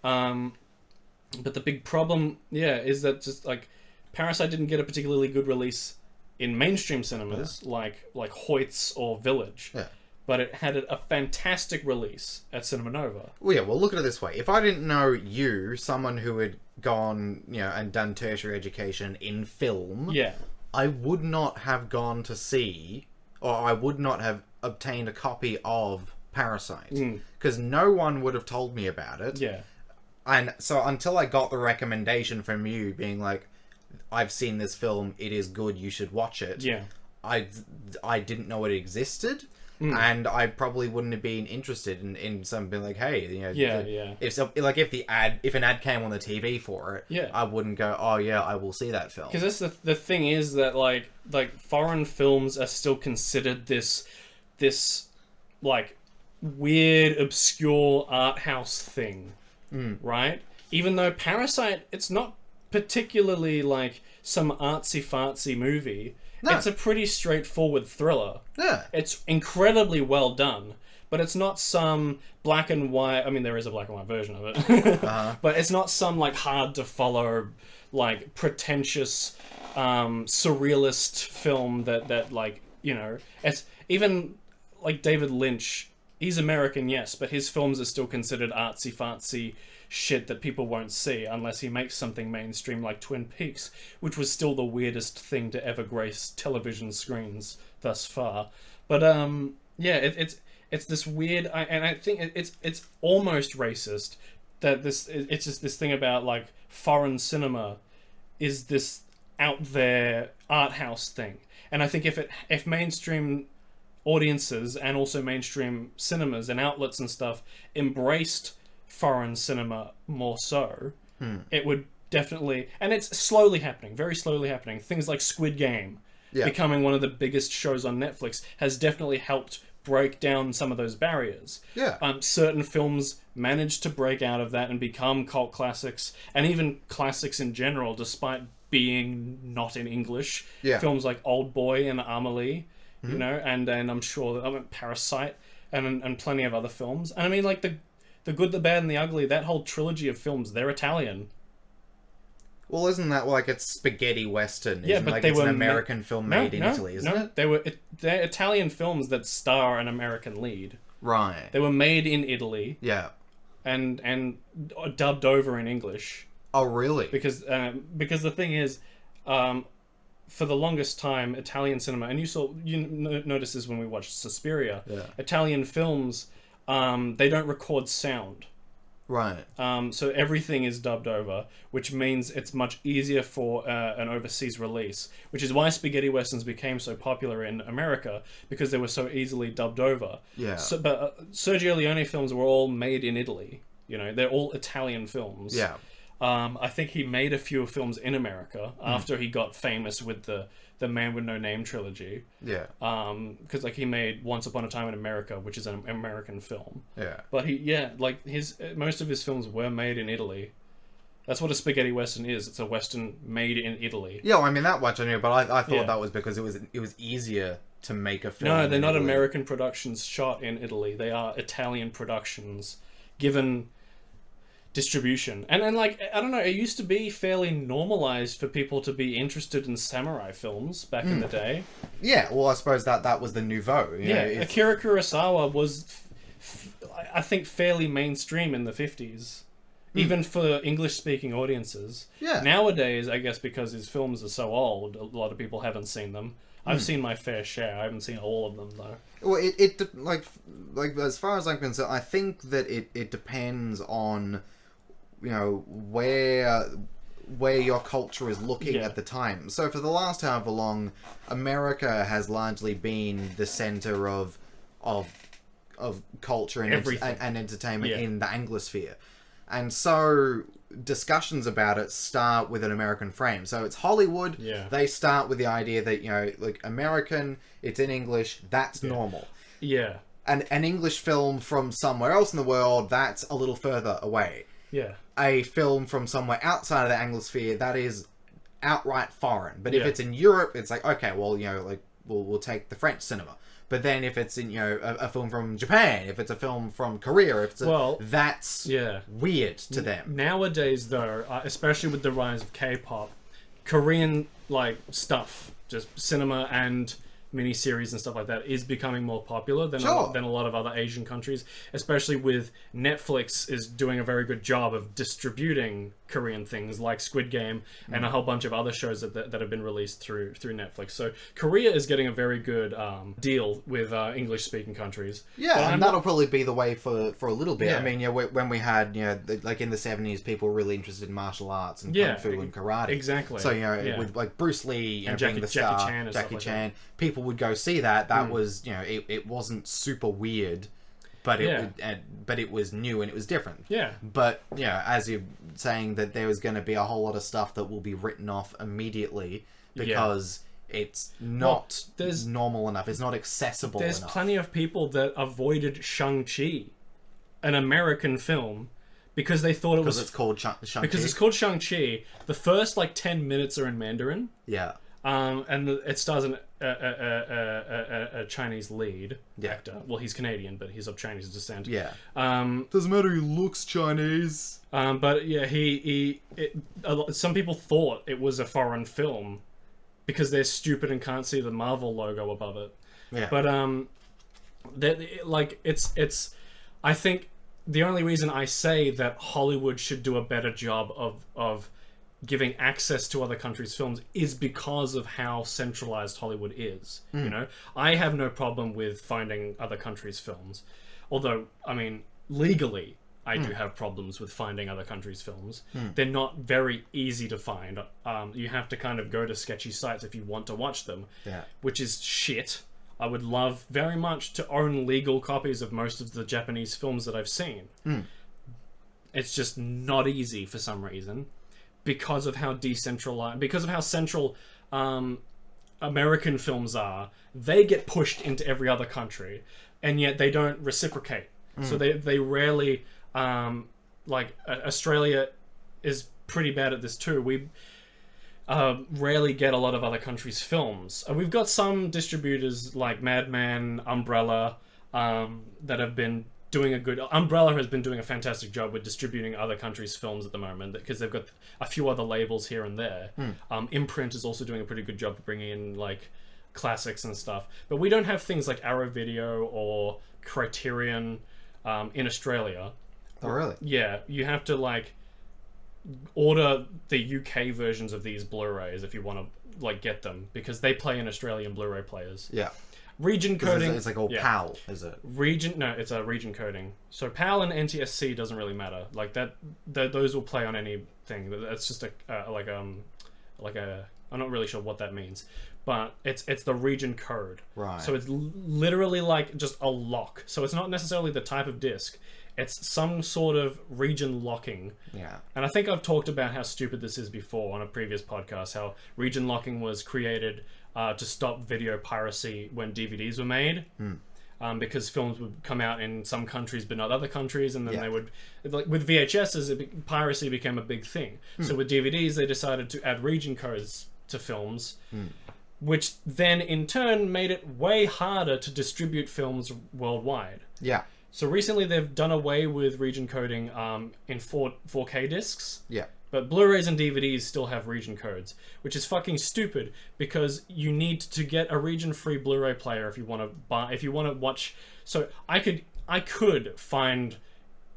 But the big problem, is that just like Parasite didn't get a particularly good release in mainstream cinemas like Hoyts or Village. But it had a fantastic release at Cinema Nova. Well, look at it this way. If I didn't know you, someone who had gone, and done tertiary education in film, I would not have gone to see, or I would not have obtained a copy of Parasite. Because no one would have told me about it. And so until I got the recommendation from you being like, I've seen this film, it is good, you should watch it. I didn't know it existed. And I probably wouldn't have been interested in something like, hey, if an ad came on the TV for it, I wouldn't go, oh yeah, I will see that film. Because that's the thing is that like foreign films are still considered this like weird, obscure art house thing, right? Even though Parasite, it's not particularly like some artsy-fartsy movie. No. It's a pretty straightforward thriller. It's incredibly well done, but it's not some black and white... I mean, there is a black and white version of it. But it's not some, like, hard-to-follow, like, pretentious, surrealist film that, like, It's even, like, David Lynch... He's American, yes, but his films are still considered artsy-fartsy shit that people won't see unless he makes something mainstream like Twin Peaks, which was still the weirdest thing to ever grace television screens thus far. But it's this weird, and I think it's almost racist that it's just this thing about like foreign cinema is this out there art house thing, and I think if mainstream audiences and also mainstream cinemas and outlets and stuff embraced foreign cinema more so, it would definitely, and it's slowly happening, very slowly happening. Things like Squid Game becoming one of the biggest shows on Netflix has definitely helped break down some of those barriers. Yeah. Certain films managed to break out of that and become cult classics, and even classics in general, despite being not in English. Yeah. Films like Old Boy and Amelie, you know, and I'm sure that Parasite and plenty of other films. And I mean, like the Good, the Bad, and the Ugly, that whole trilogy of films, they're Italian. Well, isn't that like it's spaghetti western? Yeah, isn't but like they it's were an American film made in Italy, isn't it? They're Italian films that star an American lead. Right. They were made in Italy Yeah. and dubbed over in English. Oh, really? Because the thing is, for the longest time, Italian cinema, and you noticed this when we watched Suspiria. Yeah. Italian films, they don't record sound. Right. So everything is dubbed over, which means it's much easier for an overseas release, which is why spaghetti westerns became so popular in America, because they were so easily dubbed over. Yeah. So, but Sergio Leone films were all made in Italy. You know, they're all Italian films. Yeah. I think he made a few films in America after he got famous with the Man with No Name trilogy. Yeah. Because like he made Once Upon a Time in America, which is an American film. Yeah. But most of his films were made in Italy. That's what a spaghetti western is. It's a western made in Italy. Yeah, well, I mean that much I knew, but I thought Yeah. that was because it was easier to make a film. No, they're in not Italy. American productions shot in Italy. They are Italian productions, given distribution. And like, I don't know, it used to be fairly normalized for people to be interested in samurai films back in the day. Yeah, well, I suppose that was the nouveau. You know, it's- Akira Kurosawa was, I think, fairly mainstream in the 50s. Even for English-speaking audiences. Yeah. Nowadays, I guess because his films are so old, a lot of people haven't seen them. I've seen my fair share. I haven't seen all of them, though. Well, it like as far as I'm concerned, I think that it depends on, you know, where your culture is looking Yeah. at the time. So for the last however long, America has largely been the center of culture and Everything. and entertainment Yeah. in the Anglosphere. And so discussions about it start with an American frame. So it's Hollywood. Yeah. They start with the idea that, you know, like American, it's in English, that's normal. Yeah. An English film from somewhere else in the world, that's a little further away. Yeah. A film from somewhere outside of the Anglosphere, that is outright foreign. But if Yeah. it's in Europe, it's like, okay, well, you know, like we'll take the French cinema. But then if it's in, you know, a film from Japan, if it's a film from Korea, if it's that's weird to them. Nowadays, though, especially with the rise of K-pop, Korean like stuff, just cinema and miniseries and stuff like that, is becoming more popular than a lot of other Asian countries. Especially with Netflix is doing a very good job of distributing Korean things like Squid Game and a whole bunch of other shows that have been released through Netflix. So Korea is getting a very good deal with English-speaking countries. Yeah, But and that'll probably be the way for a little bit. Yeah. I mean, you know, when we had, you know, like in the 70s, people were really interested in martial arts and kung fu and karate. Exactly. So, you know, with like Bruce Lee, you know, being the Jackie star, Chan and stuff Jackie like Chan, people would go see that. That was, you know, it wasn't super weird, but it was new and it was different. Yeah. But, you know, as you're saying that there was going to be a whole lot of stuff that will be written off immediately because it's not normal enough. It's not accessible enough. There's plenty of people that avoided Shang-Chi, an American film, because they thought it was... Because it's called Shang-Chi. Because it's called Shang-Chi. The first, like, 10 minutes are in Mandarin. Yeah. And it stars a Chinese lead actor. Well, he's Canadian, but he's of Chinese descent. Yeah. Doesn't matter, he looks Chinese. But yeah, some people thought it was a foreign film because they're stupid and can't see the Marvel logo above it. Yeah. But it's. I think the only reason I say that Hollywood should do a better job of giving access to other countries' films is because of how centralized Hollywood is. You know, I have no problem with finding other countries' films, although I mean legally I do have problems with finding other countries' films. They're not very easy to find. You have to kind of go to sketchy sites if you want to watch them, which is shit. I would love very much to own legal copies of most of the Japanese films that I've seen. It's just not easy for some reason. because of how decentralized, because of how central American films are, they get pushed into every other country, and yet they don't reciprocate. So they rarely, like Australia is pretty bad at this too. We rarely get a lot of other countries' films. We've got some distributors like Madman, Umbrella, that have been doing a good... Umbrella has been doing a fantastic job with distributing other countries' films at the moment, because they've got a few other labels here and there. Imprint is also doing a pretty good job of bringing in like classics and stuff. But we don't have things like Arrow Video or Criterion in Australia. Oh, really? Yeah, you have to like order the UK versions of these Blu-rays if you want to like get them, because they play in Australian Blu-ray players. Yeah. Region coding. It's like all PAL, is it? It's a region coding. So PAL and NTSC doesn't really matter. Like that, those will play on anything. That's just I'm not really sure what that means, but it's the region code. Right. So it's literally like just a lock. So it's not necessarily the type of disc. It's some sort of region locking. Yeah. And I think I've talked about how stupid this is before on a previous podcast, how region locking was created to stop video piracy when DVDs were made. Because films would come out in some countries but not other countries, and then they would... Like with VHSs, piracy became a big thing. So with DVDs, they decided to add region codes to films, which then in turn made it way harder to distribute films worldwide. Yeah. So recently they've done away with region coding in 4K discs. Yeah. But Blu-rays and DVDs still have region codes, which is fucking stupid, because you need to get a region-free Blu-ray player if you want to watch. So I could find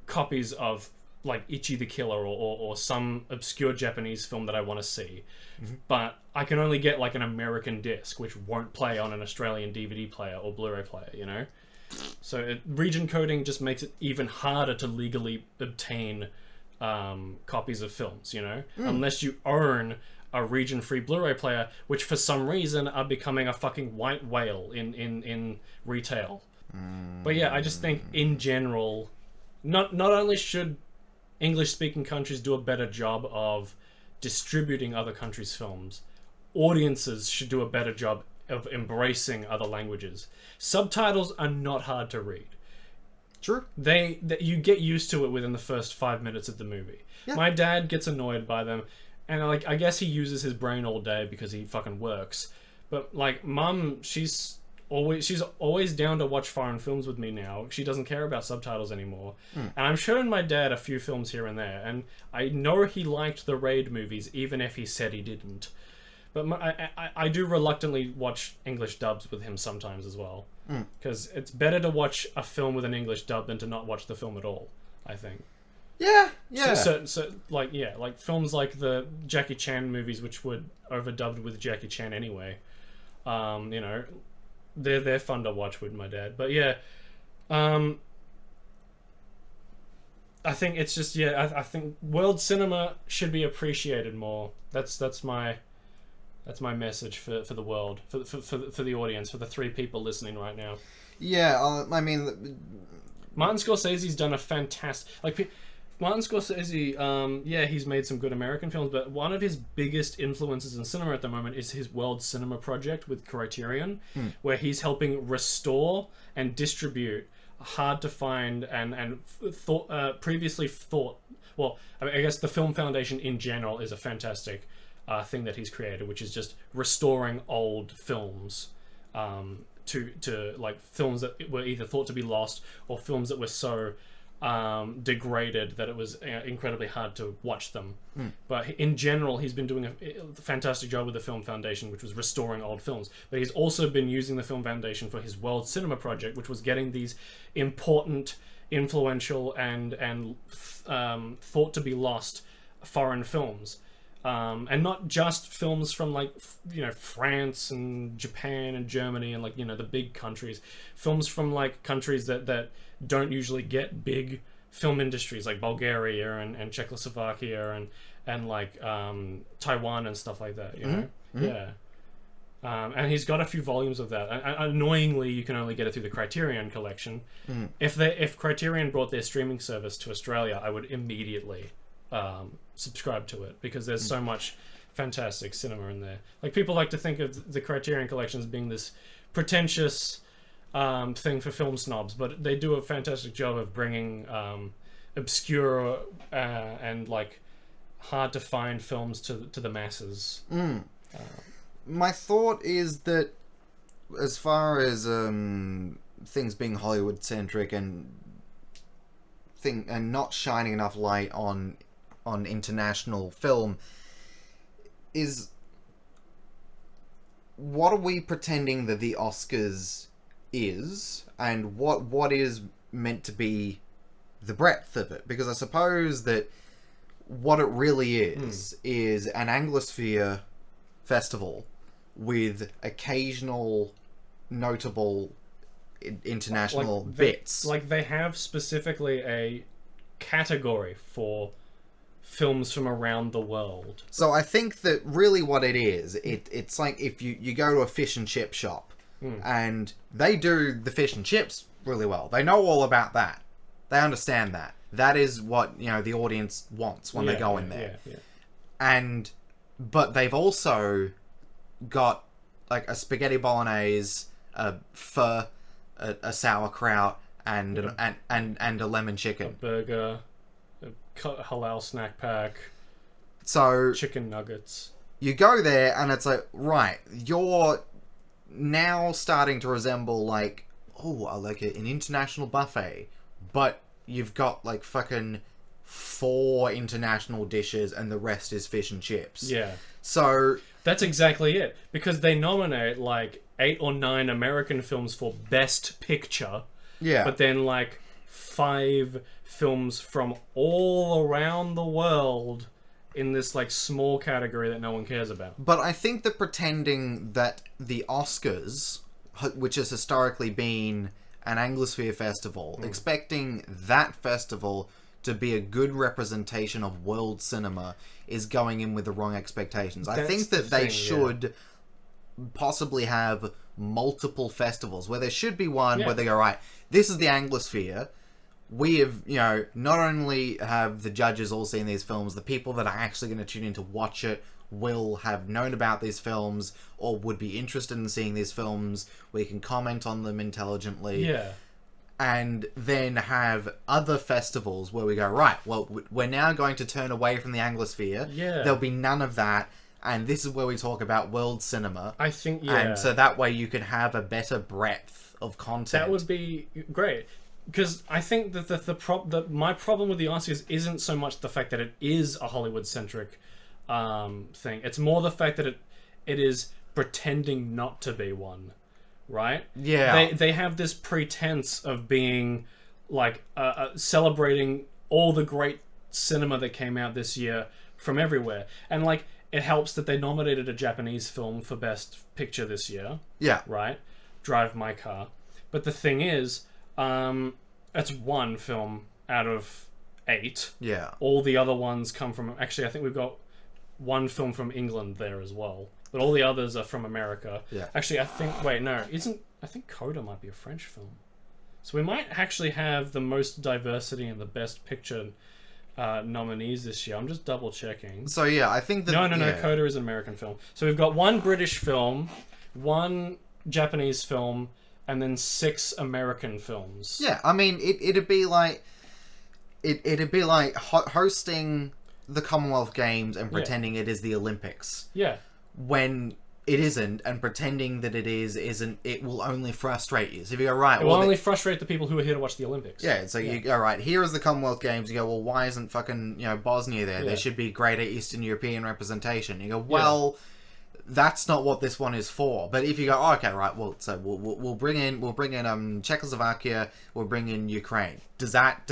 copies of like Ichi the Killer or some obscure Japanese film that I want to see, but I can only get like an American disc, which won't play on an Australian DVD player or Blu-ray player, you know? So region coding just makes it even harder to legally obtain copies of films, you know, unless you own a region-free Blu-ray player, which for some reason are becoming a fucking white whale in retail. But yeah, I just think in general, not only should English-speaking countries do a better job of distributing other countries' films, audiences should do a better job of embracing other languages. Subtitles are not hard to read. True. You get used to it within the first 5 minutes of the movie. Yeah. My dad gets annoyed by them, and I guess he uses his brain all day because he fucking works. But like Mum, she's always down to watch foreign films with me now. She doesn't care about subtitles anymore. And I'm showing my dad a few films here and there, and I know he liked the Raid movies, even if he said he didn't. But I do reluctantly watch English dubs with him sometimes as well. Because it's better to watch a film with an English dub than to not watch the film at all, I think. Yeah. So like films like the Jackie Chan movies, which were overdubbed with Jackie Chan anyway. You know, they're fun to watch with my dad. But yeah, I think it's just I think world cinema should be appreciated more. That's my message for the world, for the audience, for the 3 people listening right now. Yeah, I mean, Martin Scorsese's done a fantastic... Like, Martin Scorsese, he's made some good American films, but one of his biggest influences in cinema at the moment is his World Cinema Project with Criterion, where he's helping restore and distribute hard-to-find and previously thought... Well, I guess the Film Foundation in general is a fantastic... thing that he's created, which is just restoring old films to like films that were either thought to be lost or films that were so degraded that it was incredibly hard to watch them. But in general, he's been doing a fantastic job with the Film Foundation, which was restoring old films. But he's also been using the Film Foundation for his World Cinema Project, which was getting these important, influential, and thought to be lost foreign films. And not just films from like, you know, France and Japan and Germany and like, you know, the big countries. Films from like countries that don't usually get big film industries, like Bulgaria and Czechoslovakia and like Taiwan and stuff like that, you know? Yeah. And he's got a few volumes of that. Annoyingly, you can only get it through the Criterion collection. If Criterion brought their streaming service to Australia, I would immediately subscribe to it, because there's so much fantastic cinema in there. Like, people like to think of the Criterion Collection as being this pretentious thing for film snobs, but they do a fantastic job of bringing obscure and like hard to find films to the masses. My thought is that, as far as things being Hollywood centric and not shining enough light on international film, is what are we pretending that the Oscars is, and what is meant to be the breadth of it? Because I suppose that what it really is an Anglosphere festival with occasional notable international bits. Like, they have specifically a category for films from around the world. So I think that really what it is, it's like if you go to a fish and chip shop, and they do the fish and chips really well. They know all about that. They understand that. That is what, the audience wants when they go in there. But they've also got like a spaghetti bolognese, a pho, a sauerkraut, and a lemon chicken. A burger, a halal snack pack, so chicken nuggets. You go there and it's like, right, you're now starting to resemble like, like an international buffet, but you've got like fucking 4 international dishes and the rest is fish and chips. Yeah. So that's exactly it, because they nominate like 8 or 9 American films for Best Picture. Yeah. But then like 5 films from all around the world in this like small category that no one cares about. But I think that pretending that the Oscars, which has historically been an Anglosphere festival, expecting that festival to be a good representation of world cinema, is going in with the wrong expectations. I think that they should possibly have multiple festivals where there should be one where they go, right, this is the Anglosphere. We have, not only have the judges all seen these films, the people that are actually going to tune in to watch it will have known about these films or would be interested in seeing these films. We can comment on them intelligently. Yeah. And then have other festivals where we go, right, well, we're now going to turn away from the Anglosphere. Yeah. There'll be none of that. And this is where we talk about world cinema. I think, And so that way you can have a better breadth of content. That would be great. Because I think that my problem with the Oscars isn't so much the fact that it is a Hollywood-centric thing. It's more the fact that it is pretending not to be one, right? Yeah. They have this pretense of being like celebrating all the great cinema that came out this year from everywhere, and like it helps that they nominated a Japanese film for Best Picture this year. Yeah. Right. Drive My Car. But the thing is, it's one film out of 8. Yeah. All the other ones come from... Actually, I think we've got one film from England there as well. But all the others are from America. Yeah. Actually, I think... Wait, no. I think Coda might be a French film. So we might actually have the most diversity in the Best Picture nominees this year. I'm just double checking. So yeah, I think that... No. Coda is an American film. So we've got one British film, one Japanese film, and then 6 American films. Yeah, I mean, it'd be like... It'd be like hosting the Commonwealth Games and pretending it is the Olympics. Yeah. When it isn't, and pretending that it isn't, it will only frustrate you. So if you go, right... It will only frustrate the people who are here to watch the Olympics. Yeah, so you go, right, here is the Commonwealth Games. You go, well, why isn't fucking, Bosnia there? Yeah. There should be greater Eastern European representation. You go, well... That's not what this one is for. But if you go, okay, right, well, so we'll bring in Czechoslovakia, we'll bring in Ukraine. Does that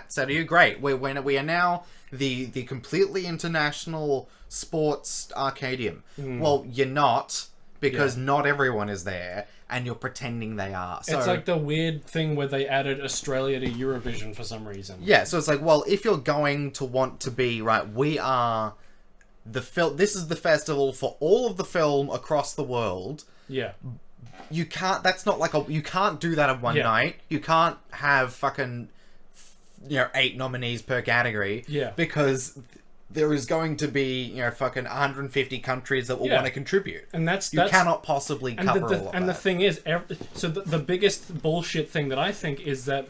settle you? Great. We are now the completely international sports arcadium. Well, you're not, because not everyone is there, and you're pretending they are. So it's like the weird thing where they added Australia to Eurovision for some reason. Yeah, so it's like, well, if you're going to want to be right, we are. This is the festival for all of the film across the world. Yeah. You can't... That's not like you can't do that in one night. You can't have fucking 8 nominees per category. Yeah. Because there is going to be, fucking 150 countries that will Yeah. want to contribute. And that's You cannot possibly cover all of and that. the thing is, so the biggest bullshit thing that I think is that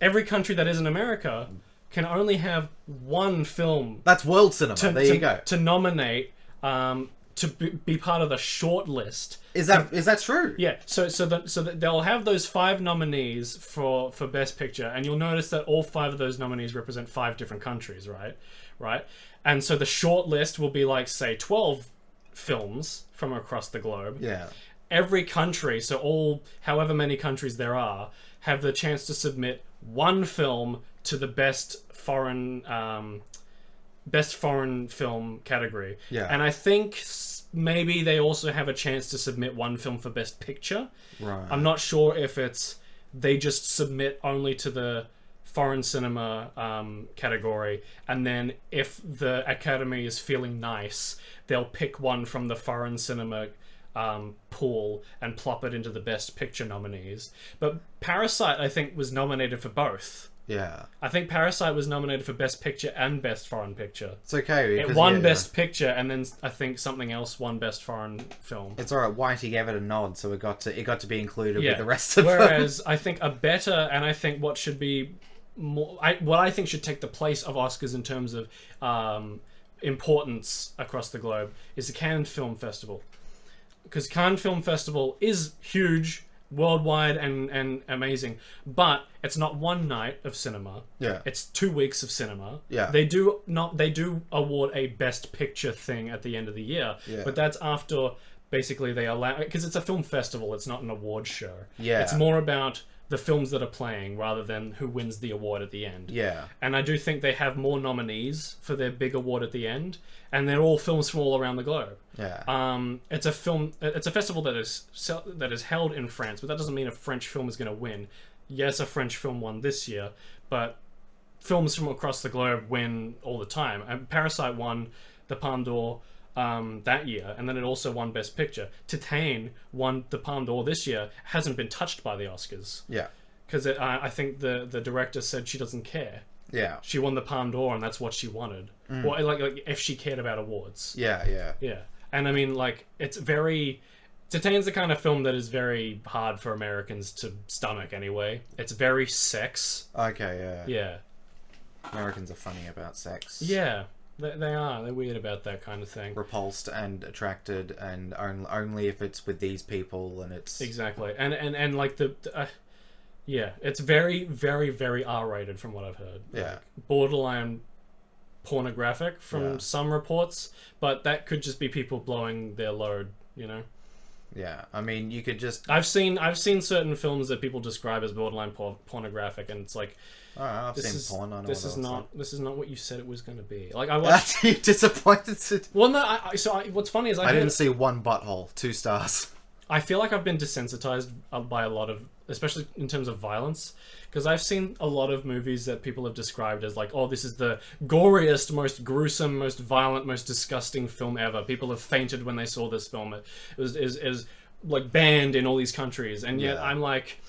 every country that isn't America can only have one film That's world cinema. There you go. to nominate to be part of the short list. Is that true? Yeah, so they'll have those 5 nominees for Best Picture, and you'll notice that all 5 of those nominees represent 5 different countries, right? And so the short list will be like, say, 12 films from across the globe. Yeah. Every country, so however many countries there are, have the chance to submit one film to the best foreign film category. Yeah. And I think maybe they also have a chance to submit one film for Best Picture. Right. I'm not sure if they just submit only to the foreign cinema category, and then if the Academy is feeling nice, they'll pick one from the foreign cinema pool and plop it into the Best Picture nominees. But Parasite, I think, was nominated for both. Yeah. I think Parasite was nominated for Best Picture and Best Foreign Picture. It's okay. It won Best Picture, and then I think something else won Best Foreign Film. It's alright. Whitey gave it a nod, so it got to be included with the rest of Whereas them. I think a better, and I think what should be more, what I think should take the place of Oscars in terms of importance across the globe is the Cannes Film Festival. Because Cannes Film Festival is huge, worldwide, and amazing, but it's not one night of cinema. Yeah. It's 2 weeks of cinema. Yeah. They do award a Best Picture thing at the end of the year, Yeah. but that's after basically they allow, because it's a film festival, it's not an award show. Yeah. It's more about the films that are playing rather than who wins the award at the end. Yeah. And I do think they have more nominees for their big award at the end, and they're all films from all around the globe. Yeah. It's a festival that is held in France, but that doesn't mean a French film is going to win. Yes, a French film won this year, but films from across the globe win all the time. And Parasite won the Palme d'Or that year, and then it also won Best Picture. Titane won the Palme d'Or this year, hasn't been touched by the Oscars. Yeah. Because I think the director said she doesn't care. Yeah. She won the Palme d'Or, and that's what she wanted. Or like if she cared about awards. Yeah. Yeah. Yeah. And I mean, like, Titane's the kind of film that is very hard for Americans to stomach anyway. It's very sex. Okay. Yeah. Yeah. Americans are funny about sex. Yeah. They are. They're weird about that kind of thing. Repulsed and attracted, and only if it's with these people, and it's Exactly. And like yeah, it's very, very, very R-rated from what I've heard. Yeah. Like, borderline pornographic from some reports, but that could just be people blowing their load, you know? Yeah. I mean, you could just. I've seen certain films that people describe as borderline pornographic, and it's like, Oh, I've seen porn. I know this what is it looks not like. this is not what you said it was going to be. Like I watched. Are you disappointed? Well, no. What's funny is I didn't see one butthole. 2 stars. I feel like I've been desensitized by a lot of, especially in terms of violence, because I've seen a lot of movies that people have described as like, oh, this is the goriest, most gruesome, most violent, most disgusting film ever. People have fainted when they saw this film. It was like banned in all these countries, and yet I'm like,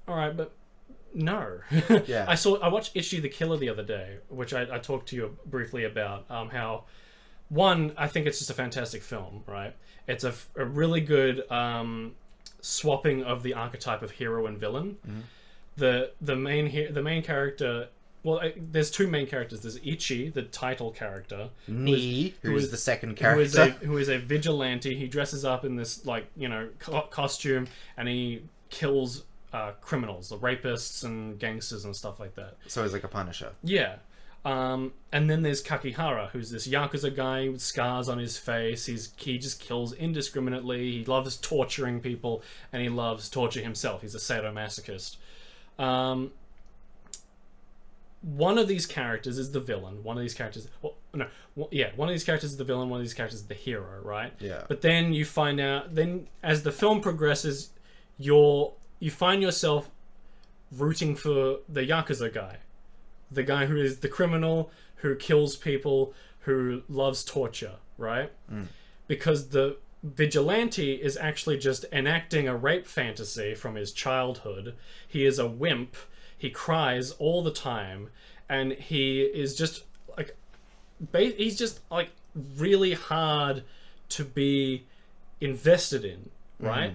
all right, but no. Yeah. I watched Itchy the Killer the other day, which I talked to you briefly about. How, one, I think it's just a fantastic film, right? It's a really good swapping of the archetype of hero and villain. Mm-hmm. The main character. Well, there's 2 main characters. There's Ichi, the title character, who is the second character, who is a vigilante. He dresses up in this costume, and he kills criminals, the rapists and gangsters and stuff like that. So he's like a Punisher. Yeah. And then there's Kakihara, who's this Yakuza guy with scars on his face. He just kills indiscriminately. He loves torturing people, and he loves torture himself. He's a sadomasochist. One of these characters is the villain. One of these characters... one of these characters is the villain, one of these characters is the hero, right? Yeah. But then you find out... Then, as the film progresses, you find yourself rooting for the Yakuza guy. The guy who is the criminal, who kills people, who loves torture, right? Because the vigilante is actually just enacting a rape fantasy from his childhood. He is a wimp. He cries all the time, and he is just like, he's just like really hard to be invested in, right?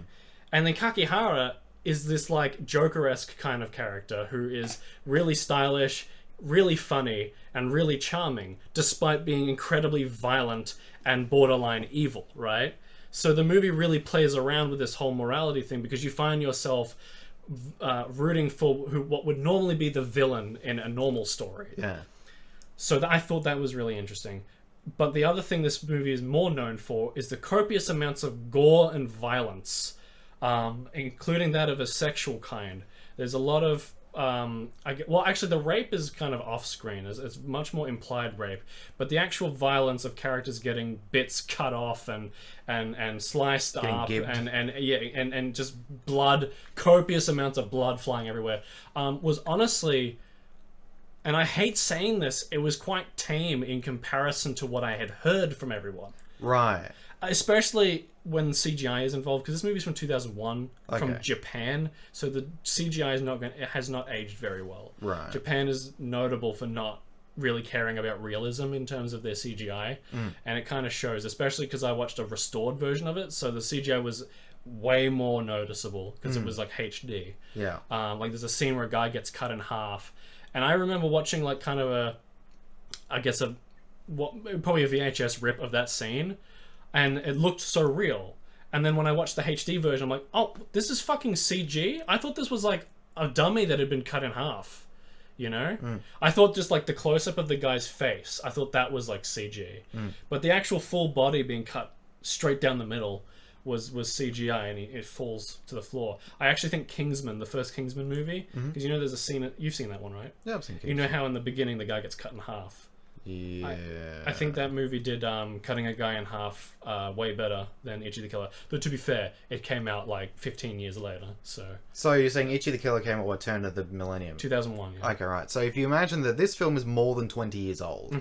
And then Kakihara is this like Joker-esque kind of character who is really stylish, really funny, and really charming, despite being incredibly violent and borderline evil, right? So the movie really plays around with this whole morality thing, because you find yourself rooting for what would normally be the villain in a normal story. Yeah. So I thought that was really interesting. But the other thing this movie is more known for is the copious amounts of gore and violence, including that of a sexual kind. There's a lot of actually, the rape is kind of off-screen. It's much more implied rape, but the actual violence of characters getting bits cut off and sliced up, and just blood, copious amounts of blood flying everywhere, was honestly, and I hate saying this, it was quite tame in comparison to what I had heard from everyone. Right. Especially when CGI is involved, because this movie's from 2001 from Okay. Japan, so the CGI is it has not aged very well. Right. Japan is notable for not really caring about realism in terms of their CGI, and it kind of shows, especially because I watched a restored version of it, so the CGI was way more noticeable because it was like HD. Yeah. Like there's a scene where a guy gets cut in half, and I remember watching like kind of probably a VHS rip of that scene, and it looked so real. And then when I watched the HD version, I'm like, oh, this is fucking CG? I thought this was like a dummy that had been cut in half, you know? I thought just like the close-up of the guy's face, I thought that was like CG. But the actual full body being cut straight down the middle was CGI, and it falls to the floor. I actually think Kingsman, the first Kingsman movie, because you know there's a scene, you've seen that one, right? Yeah, I've seen You know how in the beginning the guy gets cut in half? Yeah. I think that movie did cutting a guy in half way better than Ichi the Killer. Though to be fair, it came out like 15 years later, so... So you're saying Ichi the Killer came at what turn of the millennium? 2001, yeah. Okay, right. So if you imagine that this film is more than 20 years old,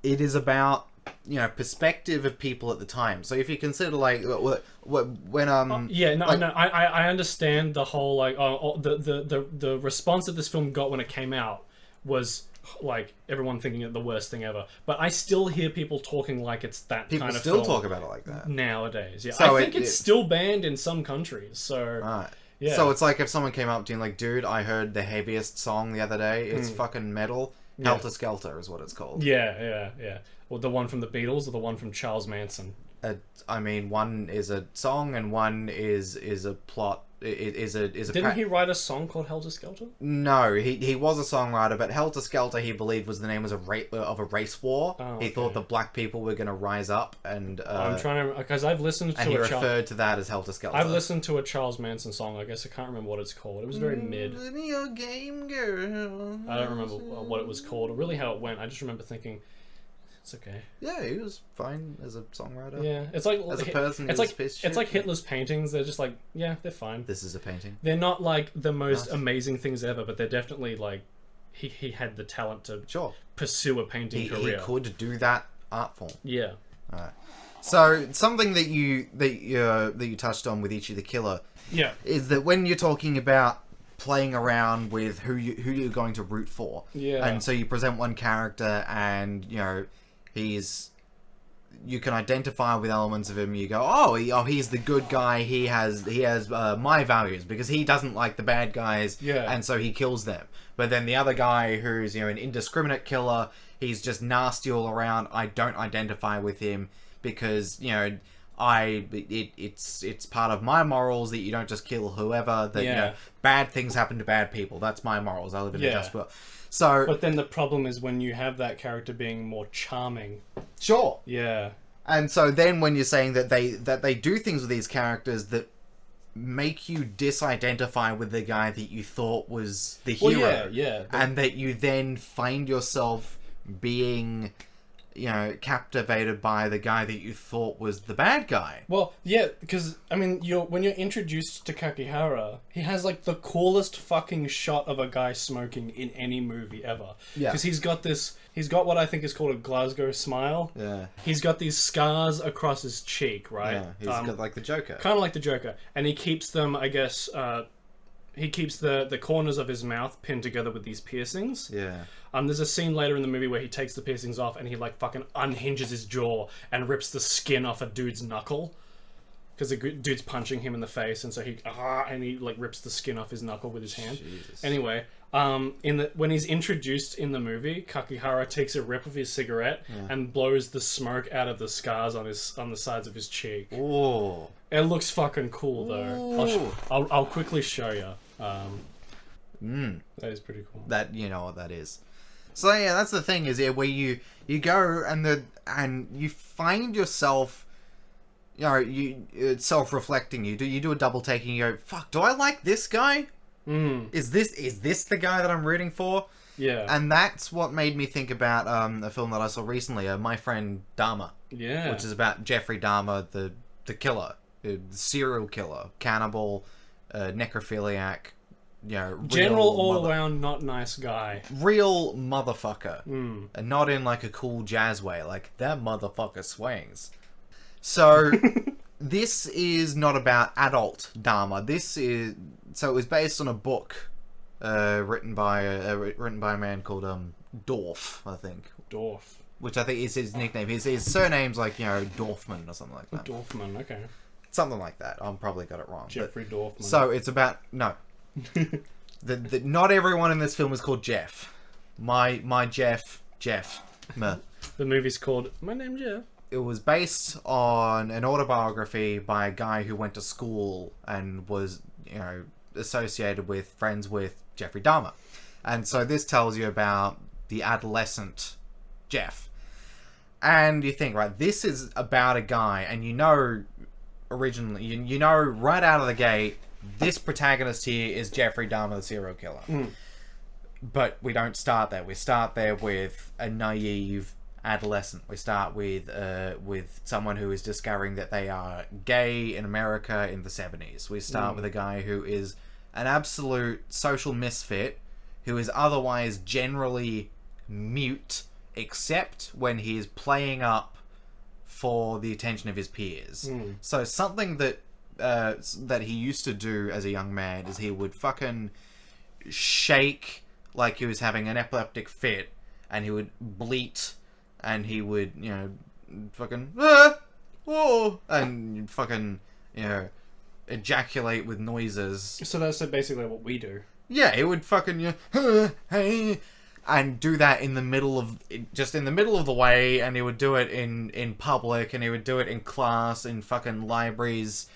it is about, you know, perspective of people at the time. So if you consider like when I understand the whole like the response that this film got when it came out was like everyone thinking it the worst thing ever, but I still hear people talking like it's that people kind of still film talk about it like that nowadays. Yeah, so I think it's still banned in some countries. So right. Yeah. So it's like if someone came up to you and like, dude, I heard the heaviest song the other day. It's fucking metal. Helter Skelter is what it's called. Yeah. Or the one from the Beatles, or the one from Charles Manson. I mean, one is a song and one is a plot. Didn't he write a song called Helter Skelter? No, he was a songwriter, but Helter Skelter he believed was the name of a race war. Oh, he thought the black people were going to rise up, and I'm trying to, because I've listened to and he referred to that as Helter Skelter. I've listened to a Charles Manson song. I guess I can't remember what it's called. It was very mid. Your game girl. I don't remember what it was called or really how it went. I just remember thinking, it's okay. Yeah, he was fine as a songwriter. Yeah, it's like as a person. It's like Hitler's paintings. They're just like, yeah, they're fine. This is a painting. They're not like the most amazing things ever, but they're definitely like he had the talent to pursue a painting career. He could do that art form. Yeah. Alright. So something that you touched on with Ichi the Killer, is that when you're talking about playing around with who you're going to root for, and so you present one character and you know you can identify with elements of him. You go, he's the good guy. He has my values because he doesn't like the bad guys, and so he kills them. But then the other guy who's an indiscriminate killer, he's just nasty all around. I don't identify with him because it's part of my morals that you don't just kill whoever. That bad things happen to bad people. That's my morals. I live in a just world. So, but then the problem is when you have that character being more charming. Sure. Yeah. And so then when you're saying that they do things with these characters that make you disidentify with the guy that you thought was the hero, and that you then find yourself being captivated by the guy that you thought was the bad guy. Well, yeah, because I mean, when you're introduced to Kakihara, he has like the coolest fucking shot of a guy smoking in any movie ever. Yeah, because he's got what I think is called a Glasgow smile. Yeah, he's got these scars across his cheek, right? Yeah, he's got like the Joker, kind of like the Joker, and he keeps them, I guess, he keeps the corners of his mouth pinned together with these piercings. Yeah. There's a scene later in the movie where he takes the piercings off and he like fucking unhinges his jaw and rips the skin off a dude's knuckle. Because the dude's punching him in the face, and so he like rips the skin off his knuckle with his hand. Jesus. Anyway, when he's introduced in the movie, Kakihara takes a rip of his cigarette and blows the smoke out of the scars on the sides of his cheek. Oh. It looks fucking cool though. I'll quickly show you. That is pretty cool. That, you know what that is. So yeah, that's the thing, is where you go and you find yourself, you know, it's self-reflecting. You do a double take and you go, fuck, do I like this guy? Is this the guy that I'm rooting for? Yeah. And that's what made me think about a film that I saw recently, My Friend Dahmer. Yeah. Which is about Jeffrey Dahmer, the killer, the serial killer, cannibal, necrophiliac, you know, general all-around not nice guy. Real motherfucker. And not in like a cool jazz way, like that motherfucker swings. So this is not about adult Dahmer. It was based on a book written by a man called Dorf, I think. Dorf. Which I think is his nickname. His surname's like, you know, Dorfman or something like that. Dorfman, okay. Something like that. I probably got it wrong. Jeffrey Dorfman. So it's about not everyone in this film is called Jeff. My Jeff. Meh. The movie's called My Name Jeff. It was based on an autobiography by a guy who went to school and was, you know, friends with Jeffrey Dahmer. And so this tells you about the adolescent Jeff. And you think, right, this is about a guy, and you know originally, you know right out of the gate, this protagonist here is Jeffrey Dahmer, the serial killer. But we don't start there. We start there with a naive adolescent. We start with someone who is discovering that they are gay in America in the 70s. We start with a guy who is an absolute social misfit, who is otherwise generally mute, except when he is playing up for the attention of his peers. So something that he used to do as a young man is he would fucking shake like he was having an epileptic fit, and he would bleat, and he would, you know, fucking and fucking, you know, ejaculate with noises. So that's basically what we do. Yeah, he would fucking, you know, hey, and do that in the middle of the way, and he would do it in public, and he would do it in class, in fucking libraries,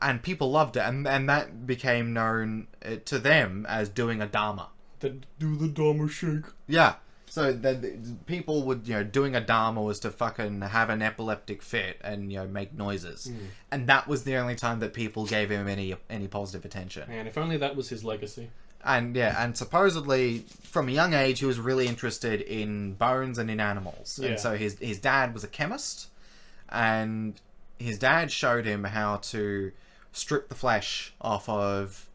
and people loved it, and that became known to them as doing a Dahmer. Do the Dahmer shake. Yeah. So then people would, you know, doing a Dahmer was to fucking have an epileptic fit and, you know, make noises. And that was the only time that people gave him any positive attention. Man, if only that was his legacy. And yeah, and supposedly from a young age he was really interested in bones and in animals. Yeah. And so his dad was a chemist, and his dad showed him how to strip the flesh off of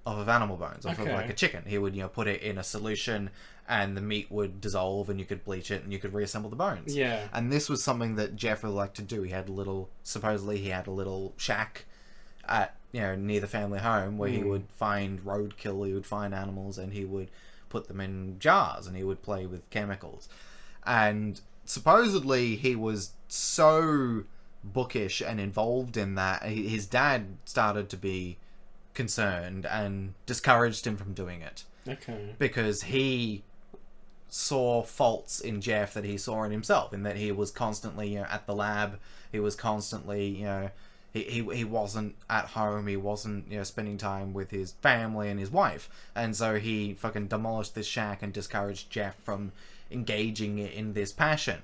animal bones, off of like a chicken. He would, you know, put it in a solution, and the meat would dissolve, and you could bleach it, and you could reassemble the bones. Yeah. And this was something that Jeff would like to do. Supposedly he had a little shack at, you know, near the family home where he would find roadkill, he would find animals, and he would put them in jars, and he would play with chemicals. And supposedly he was so bookish and involved in that, his dad started to be concerned and discouraged him from doing it. Okay. Because he saw faults in Jeff that he saw in himself, in that he was constantly, you know, at the lab, he was constantly, you know, he wasn't at home, he wasn't, you know, spending time with his family and his wife, and so he fucking demolished this shack and discouraged Jeff from engaging in this passion.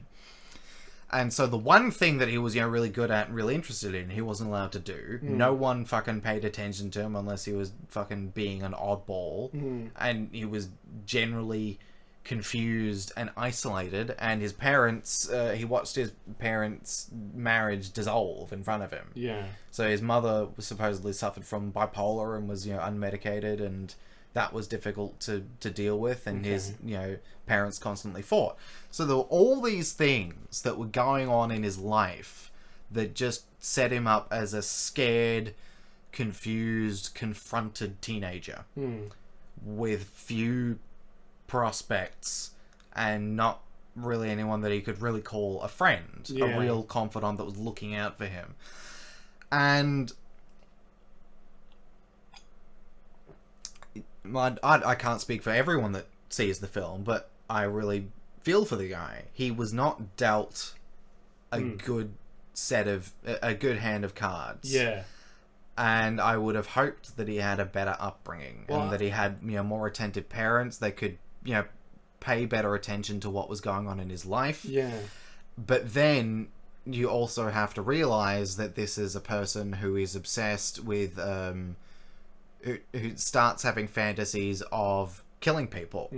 And so the one thing that he was, you know, really good at and really interested in, he wasn't allowed to do. No one fucking paid attention to him unless he was fucking being an oddball. And he was generally confused and isolated. And his parents, he watched his parents' marriage dissolve in front of him. Yeah. So his mother was supposedly suffered from bipolar and was, you know, unmedicated, and that was difficult to deal with, and his, you know, parents constantly fought. So there were all these things that were going on in his life that just set him up as a scared, confused, confronted teenager with few prospects and not really anyone that he could really call a friend, a real confidant that was looking out for him. And I can't speak for everyone that sees the film, but I really feel for the guy. He was not dealt a good hand of cards. Yeah. And I would have hoped that he had a better upbringing and that he had, more attentive parents that could, pay better attention to what was going on in his life. Yeah. But then you also have to realize that this is a person who is obsessed with, who starts having fantasies of killing people,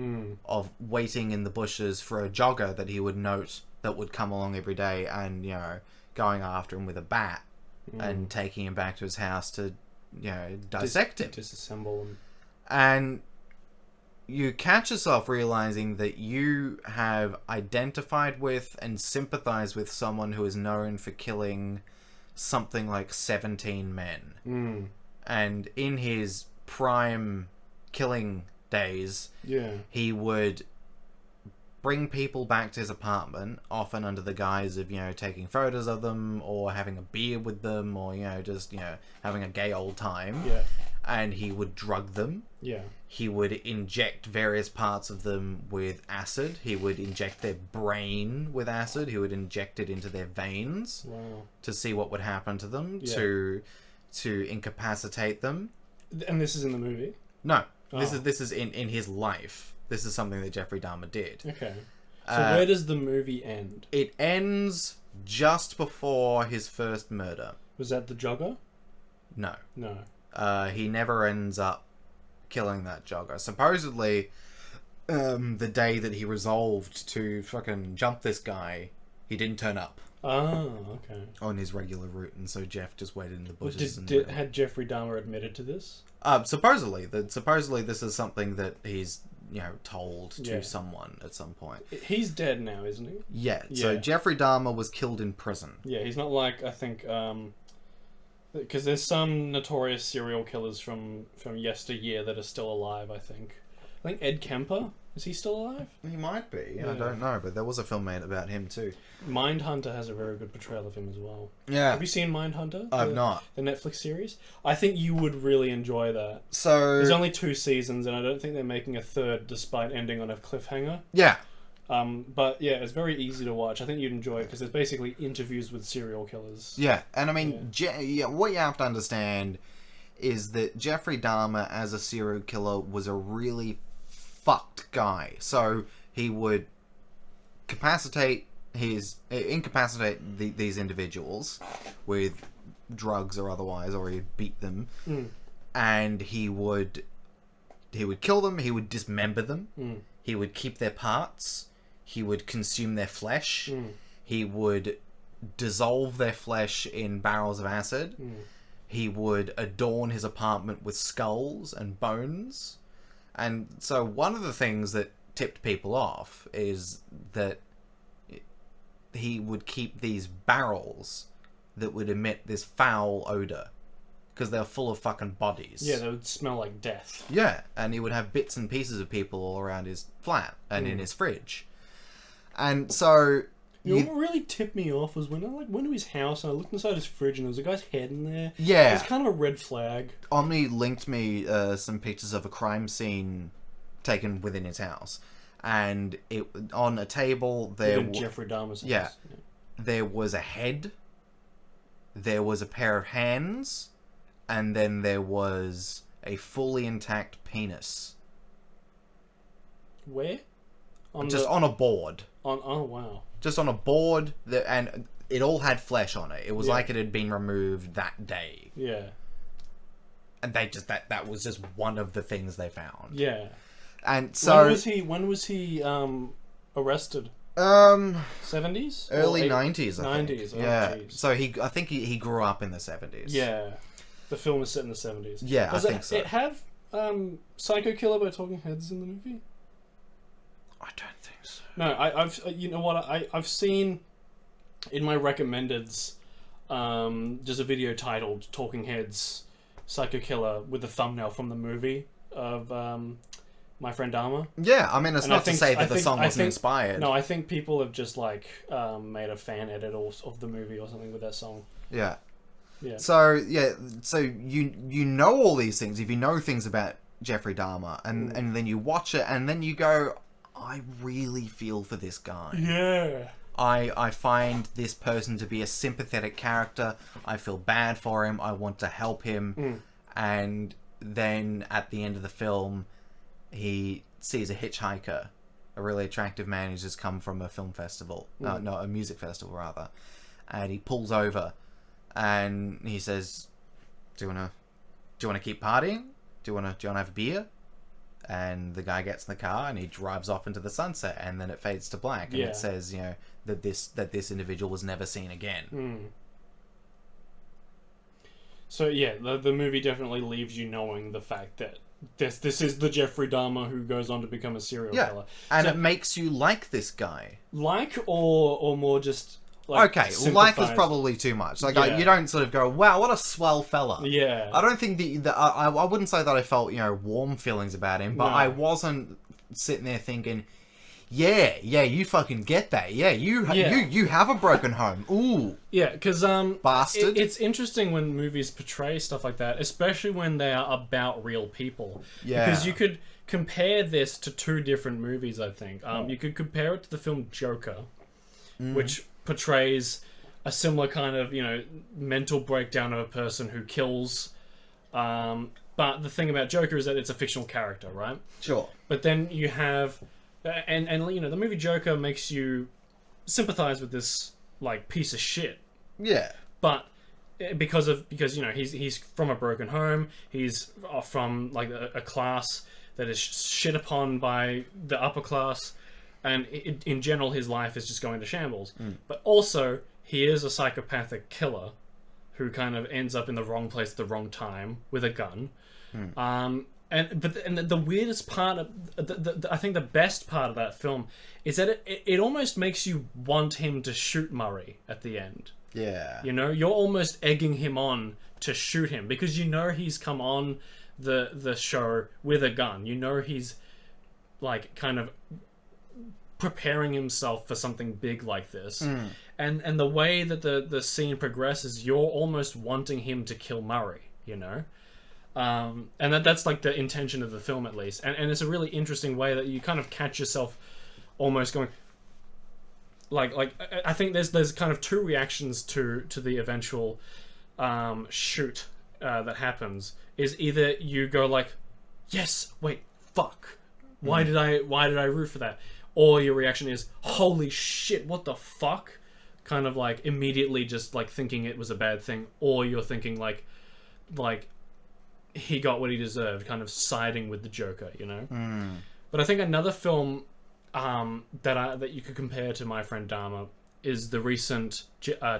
of waiting in the bushes for a jogger that he would note that would come along every day and, going after him with a bat and taking him back to his house to, dissect him. Disassemble him. And you catch yourself realizing that you have identified with and sympathized with someone who is known for killing something like 17 men. And in his prime killing days, he would bring people back to his apartment, often under the guise of, taking photos of them or having a beer with them or, just, having a gay old time. Yeah. And he would drug them. Yeah. He would inject various parts of them with acid. He would inject their brain with acid. He would inject it into their veins to see what would happen to them, to incapacitate them. And this is in the movie? No. This is in his life. This is something that Jeffrey Dahmer did. Okay. So where does the movie end? It ends just before his first murder. Was that the jogger? No. No. He never ends up killing that jogger. Supposedly, the day that he resolved to fucking jump this guy, he didn't turn up. Oh, okay. On his regular route, and so Jeff just waited in the bushes. Had Jeffrey Dahmer admitted to this? Supposedly this is something that he's told to someone at some point. He's dead now, isn't he? Yeah. So Jeffrey Dahmer was killed in prison. Yeah, he's not like, I think, because there's some notorious serial killers from yesteryear that are still alive. I think Ed Kemper, is he still alive? He might be. I don't know, but there was a film made about him too. Mindhunter has a very good portrayal of him as well. Yeah. Have you seen Mindhunter? I've not. The Netflix series? I think you would really enjoy that. So there's only 2 seasons, and I don't think they're making a third, despite ending on a cliffhanger. Yeah. But yeah, it's very easy to watch. I think you'd enjoy it because there's basically interviews with serial killers. Yeah, and I mean, what you have to understand is that Jeffrey Dahmer as a serial killer was a really fucked guy. So he would incapacitate these individuals with drugs or otherwise, or he'd beat them, and he would kill them. He would dismember them. He would keep their parts. He would consume their flesh. He would dissolve their flesh in barrels of acid. He would adorn his apartment with skulls and bones. And so one of the things that tipped people off is that he would keep these barrels that would emit this foul odor because they're full of fucking bodies. Yeah, they would smell like death. Yeah, and he would have bits and pieces of people all around his flat and in his fridge. And so You know what really tipped me off was when I went to his house and I looked inside his fridge and there was a guy's head in there. Yeah. It's kind of a red flag. Omni linked me some pictures of a crime scene taken within his house. And it on a table there In Jeffrey Dahmer's house. Yeah. There was a head. There was a pair of hands. And then there was a fully intact penis. Where? On a board. Oh, wow. Just on a board, and it all had flesh on it. It was like it had been removed that day. Yeah. And they just that was just one of the things they found. Yeah. And so when was he arrested? 70s? Early 90s, I think. 90s. Oh, yeah. geez. So I think he grew up in the 70s. Yeah. The film is set in the 70s. Yeah, Does I think so. It have Psycho Killer by Talking Heads in the movie? I don't think so. No, I've you know what I've seen in my recommendeds just a video titled Talking Heads psycho killer with the thumbnail from the movie of My Friend Dahmer. Yeah, I mean, it's And I not to think- say I that the think- song I wasn't think- inspired. No, I think people have just like made a fan edit of the movie or something with that song. Yeah. Yeah. So you know all these things. If you know things about Jeffrey Dahmer, and then you watch it, and then you go, I really feel for this guy. Yeah. I find this person to be a sympathetic character. I feel bad for him. I want to help him. And then at the end of the film, he sees a hitchhiker, a really attractive man who's just come from a film festival, no, a music festival rather, and he pulls over, and he says, "Do you wanna keep partying? Do you wanna have a beer?" And the guy gets in the car and he drives off into the sunset, and then it fades to black, and Yeah. it says, that this individual was never seen again. So yeah, the movie definitely leaves you knowing the fact that this is the Jeffrey Dahmer who goes on to become a serial killer. And So, it makes you like this guy. like or more just like Okay, like is sympathize. probably too much. Like Yeah. you don't sort of go, "Wow, what a swell fella." Yeah. I don't think I wouldn't say that I felt warm feelings about him, but No. I wasn't sitting there thinking, yeah, you fucking get that. Yeah, you have a broken home. Ooh, Yeah, because Bastard. it's interesting when movies portray stuff like that, especially when they are about real people. Yeah. Because you could compare this to two different movies. I think you could compare it to the film Joker, which portrays a similar kind of mental breakdown of a person who kills. But the thing about Joker is that it's a fictional character, right? sure. But then you have, and the movie Joker makes you sympathize with this like piece of shit. Yeah, But because he's from a broken home, he's from like a class that is shit upon by the upper class, and in general his life is just going to shambles. But also he is a psychopathic killer who kind of ends up in the wrong place at the wrong time with a gun. And the weirdest part of I think the best part of that film is that it almost makes you want him to shoot Murray at the end. yeah, You're almost egging him on to shoot him because he's come on the show with a gun. He's like kind of preparing himself for something big like this. And the way that the scene progresses, you're almost wanting him to kill Murray, and that's like the intention of the film, at least. And it's a really interesting way that you kind of catch yourself almost going like I think there's kind of two reactions to the eventual shoot that happens. Is either you go like, yes, wait, fuck, why did I root for that? Or your reaction is, holy shit, what the fuck? Kind of like immediately just like thinking it was a bad thing. Or you're thinking like he got what he deserved, kind of siding with the Joker, But I think another film that you could compare to My Friend Dahmer is the recent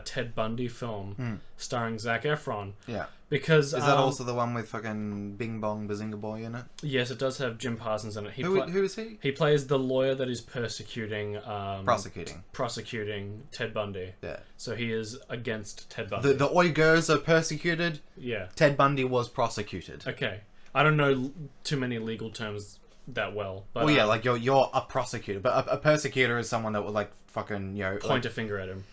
Ted Bundy film starring Zac Efron. yeah. Because Is that also the one with fucking Bing Bong Bazinga Boy in it? yes, it does have Jim Parsons in it. Who is he? He plays the lawyer that is prosecuting Prosecuting. Ted Bundy. Yeah. So he is against Ted Bundy. The Uyghurs are persecuted. Yeah. Ted Bundy was prosecuted. Okay. I don't know too many legal terms that well, but Well, yeah, like you're a prosecutor, but a persecutor is someone that would like fucking point a finger at him.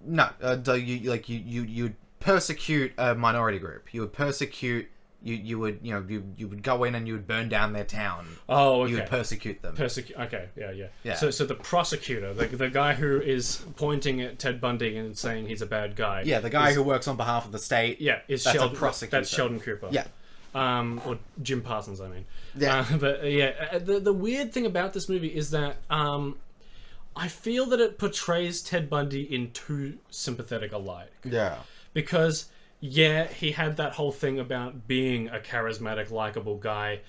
No, you'd persecute a minority group. You would persecute. You would go in and you would burn down their town. Oh, okay. You would persecute them. Okay, yeah. Yeah. So the prosecutor, the guy who is pointing at Ted Bundy and saying he's a bad guy. Yeah, the guy who works on behalf of the state. Yeah, is That's a Sheldon. prosecutor. That's Sheldon Cooper. Yeah. Or Jim Parsons, I mean. Yeah. But yeah, the weird thing about this movie is that I feel that it portrays Ted Bundy in too sympathetic a light. Yeah. Because, yeah, he had that whole thing about being a charismatic, likable guy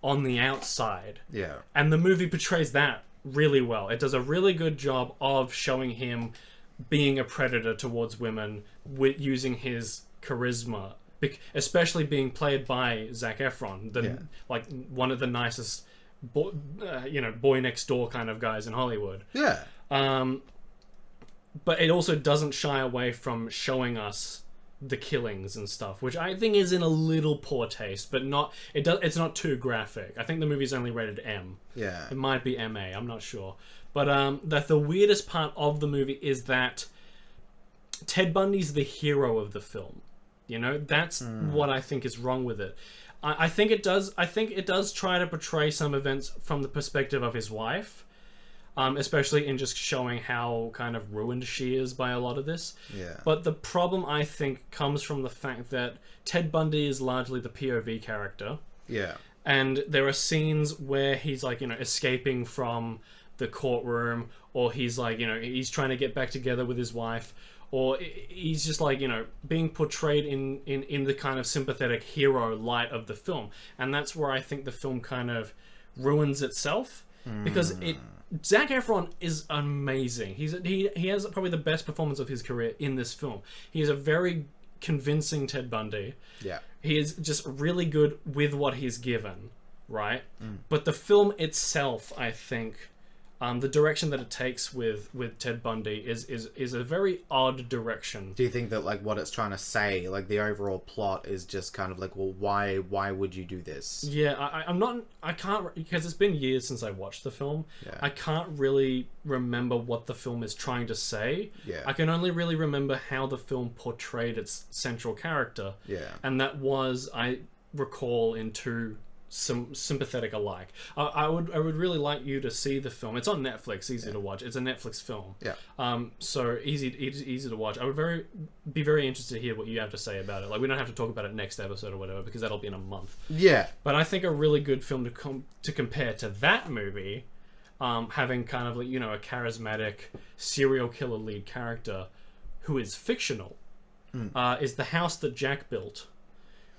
on the outside. Yeah. And the movie portrays that really well. It does a really good job of showing him being a predator towards women with using his charisma, especially being played by Zac Efron, like one of the nicest, boy next door kind of guys in Hollywood. Yeah. But it also doesn't shy away from showing us the killings and stuff, which I think is in a little poor taste, but it's not too graphic. I think the movie's only rated M. Yeah. It might be MA, I'm not sure. But that the weirdest part of the movie is that Ted Bundy's the hero of the film. You know, that's what I think is wrong with it. I think it does try to portray some events from the perspective of his wife. Especially in just showing how kind of ruined she is by a lot of this. Yeah. But the problem, I think, comes from the fact that Ted Bundy is largely the POV character. Yeah. And there are scenes where he's like, escaping from the courtroom, or he's like, he's trying to get back together with his wife, or he's just like, being portrayed in the kind of sympathetic hero light of the film. And that's where I think the film kind of ruins itself, because Zac Efron is amazing. He has probably the best performance of his career in this film. He is a very convincing Ted Bundy. Yeah. He is just really good with what he's given, right? But the film itself, I think, the direction that it takes with Ted Bundy is a very odd direction. Do you think that, like, what it's trying to say, like, the overall plot is just kind of like, well, why would you do this? Yeah, I can't, because it's been years since I watched the film. Yeah. I can't really remember what the film is trying to say. Yeah. I can only really remember how the film portrayed its central character. Yeah. And that was, I recall, in two sympathetic alike. I would really like you to see the film. It's on Netflix, easy to watch. It's a Netflix film. Yeah. So easy to watch. I would be very interested to hear what you have to say about it. Like, we don't have to talk about it next episode or whatever, because that'll be in a month. Yeah. But I think a really good film to compare to that movie, having kind of, like, a charismatic serial killer lead character who is fictional, is The House That Jack Built.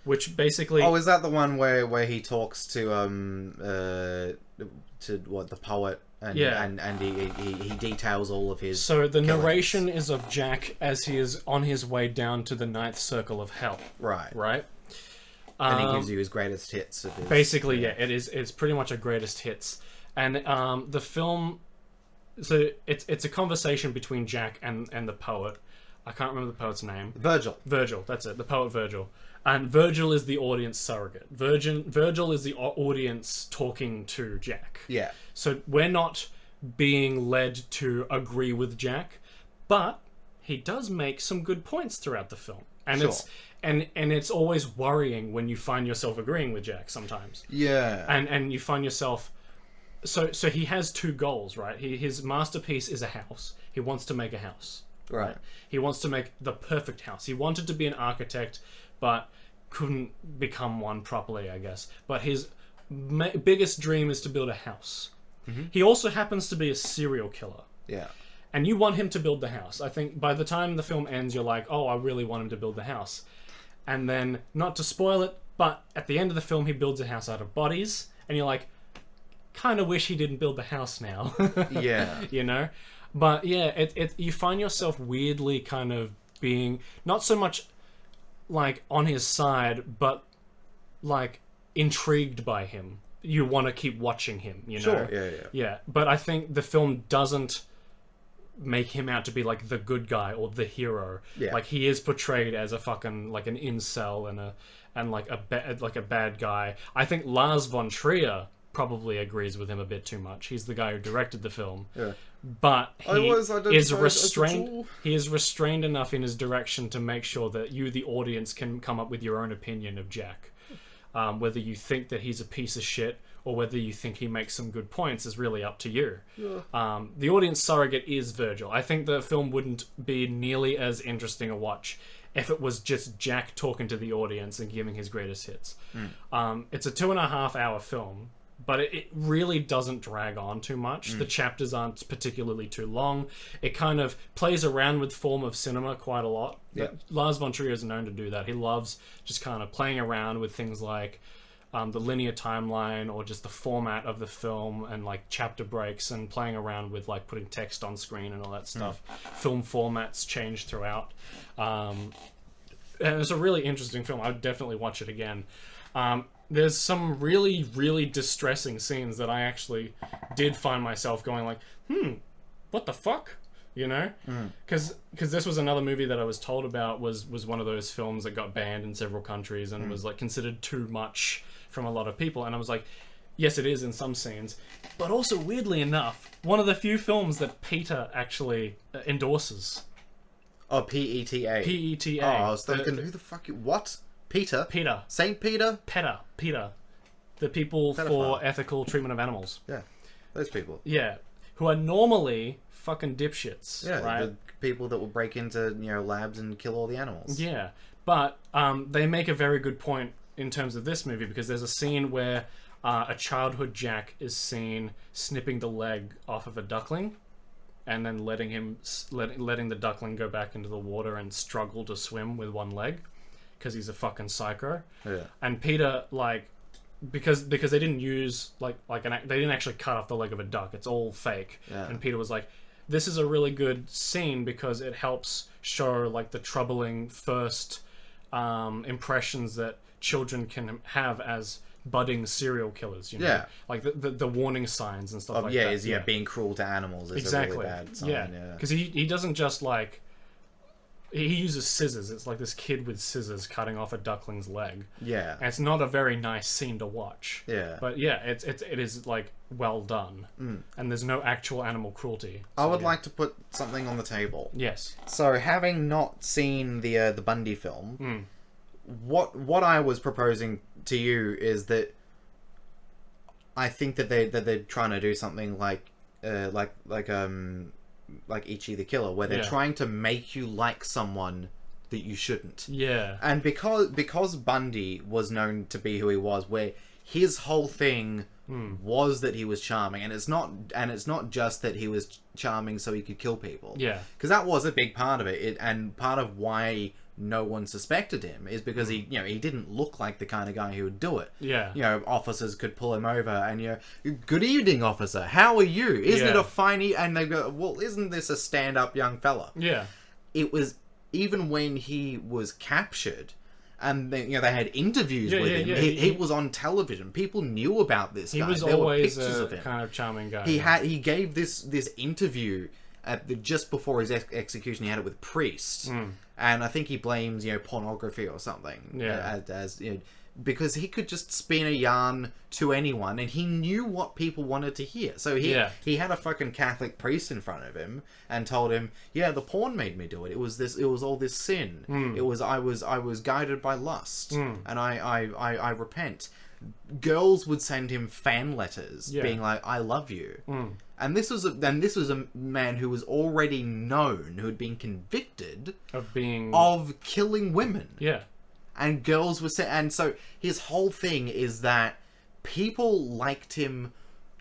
Which basically... Oh, is that the one where he talks to the poet, and and he details all of his... So the killings. narration is of Jack as he is on his way down to the ninth circle of hell. Right. Right? And he gives you his greatest hits of his... Basically, yeah, it's pretty much a greatest hits. And the film... So it's a conversation between Jack and the poet. I can't remember the poet's name. Virgil, that's it. The poet Virgil. And Virgil is the audience surrogate. Virgil is the audience talking to Jack. Yeah. So we're not being led to agree with Jack, but he does make some good points throughout the film. And Sure. it's always worrying when you find yourself agreeing with Jack sometimes. Yeah. And you find yourself... So he has two goals, right? His masterpiece is a house. He wants to make a house. Right. He wants to make the perfect house. He wanted to be an architect, but couldn't become one properly, I guess. But his biggest dream is to build a house. Mm-hmm. He also happens to be a serial killer. Yeah. And you want him to build the house. I think by the time the film ends, you're like, oh, I really want him to build the house. And then, not to spoil it, but at the end of the film, he builds a house out of bodies. And you're like, kind of wish he didn't build the house now. Yeah. But yeah, you find yourself weirdly kind of being not so much like on his side, but like intrigued by him. You want to keep watching him, you know? Sure, Yeah, but I think the film doesn't make him out to be like the good guy or the hero. Yeah. Like, he is portrayed as a fucking like an incel and like a bad guy. I think Lars von Trier probably agrees with him a bit too much. He's the guy who directed the film. Yeah. But he is restrained. tool. He is restrained enough in his direction to make sure that you, the audience, can come up with your own opinion of Jack. Whether you think that he's a piece of shit or whether you think he makes some good points is really up to you. Yeah. The audience surrogate is Virgil. I think the film wouldn't be nearly as interesting a watch if it was just Jack talking to the audience and giving his greatest hits. It's a 2.5 hour film, but it really doesn't drag on too much. The chapters aren't particularly too long. It kind of plays around with form of cinema quite a lot. Yep. Lars von Trier is known to do that. He loves just kind of playing around with things like the linear timeline or just the format of the film and like chapter breaks and playing around with like putting text on screen and all that stuff. Film formats change throughout. And it's a really interesting film. I'd definitely watch it again. There's some really, really distressing scenes that I actually did find myself going like, what the fuck? You know, because this was another movie that I was told about was one of those films that got banned in several countries and was like considered too much from a lot of people, and I was like, yes, it is in some scenes, but also weirdly enough, one of the few films that PETA actually endorses. Oh, PETA. PETA. Oh, I was thinking, who the fuck? What? PETA. PETA. Saint Peter. PETA. The people for ethical treatment of animals. Yeah, those people. Yeah, who are normally fucking dipshits. Yeah, right? the people that will break into labs and kill all the animals. Yeah, but they make a very good point in terms of this movie, because there's a scene where a childhood Jack is seen snipping the leg off of a duckling, and then letting the duckling go back into the water and struggle to swim with one leg, because he's a fucking psycho. Yeah. And Peter, like, because they didn't use they didn't actually cut off the leg of a duck. It's all fake. Yeah. And Peter was like, this is a really good scene because it helps show like the troubling first impressions that children can have as budding serial killers, you know? Yeah. Like the warning signs and stuff like that. Being cruel to animals is Exactly. a really bad sign. Yeah. Because he doesn't just like... He uses scissors. It's like this kid with scissors cutting off a duckling's leg. Yeah. And it's not a very nice scene to watch. Yeah. But yeah, it is like well done. And there's no actual animal cruelty. I would like to put something on the table. Yes. So, having not seen the Bundy film, what I was proposing to you is that I think that they're trying to do something like Ichi the Killer, where they're trying to make you like someone that you shouldn't. Yeah. And because Bundy was known to be who he was, where his whole thing was that he was charming, and it's not just that he was charming so he could kill people. Yeah. Because that was a big part of it, and part of why no one suspected him is because he didn't look like the kind of guy who would do it. Yeah. Officers could pull him over and good evening, officer, how are you? Isn't it a fine... And they go, well, isn't this a stand-up young fella? Yeah. It was, even when he was captured and they had interviews with him, he was on television. People knew about this guy. He was there always were pictures a of him. kind of charming guy. He gave this interview just before his execution. He had it with priests, and I think he blames pornography or something. As because he could just spin a yarn to anyone, and he knew what people wanted to hear. So he had a fucking Catholic priest in front of him and told him, "Yeah, the porn made me do it. It was all this sin. It was I was guided by lust, and I repent." Girls would send him fan letters being like, "I love you." And this was a man who was already known, who had been convicted of killing women. Yeah. And girls were and so his whole thing is that people liked him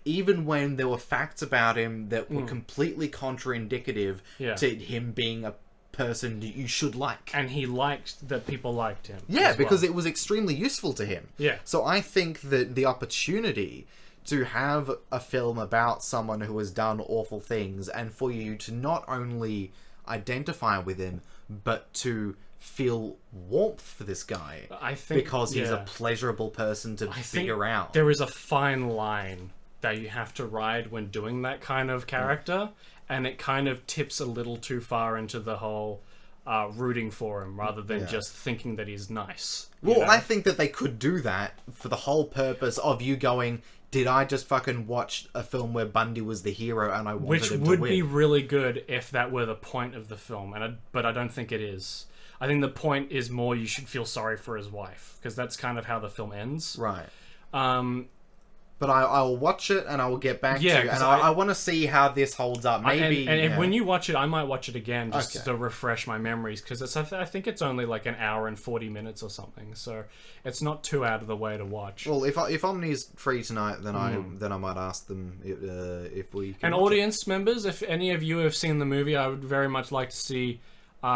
even when there were facts about him that were completely contraindicative to him being a person that you should like. And he liked that people liked him. Yeah, because it was extremely useful to him. Yeah. So I think that the opportunity to have a film about someone who has done awful things, and for you to not only identify with him, but to feel warmth for this guy, I think, because he's a pleasurable person to figure out. There is a fine line that you have to ride when doing that kind of character, and it kind of tips a little too far into the whole rooting for him rather than just thinking that he's nice. Well, I think that they could do that for the whole purpose of you going, did I just fucking watch a film where Bundy was the hero and I wanted him to win? Which would be really good if that were the point of the film, but I don't think it is. I think the point is more you should feel sorry for his wife, because that's kind of how the film ends. Right. But I'll watch it and I will get back to you. And I want to see how this holds up. Maybe. When you watch it, I might watch it again just to refresh my memories, because I think it's only like an hour and 40 minutes or something, so it's not too out of the way to watch. Well, if Omni's free tonight, then I might ask them if we can. And audience members, if any of you have seen the movie, I would very much like to see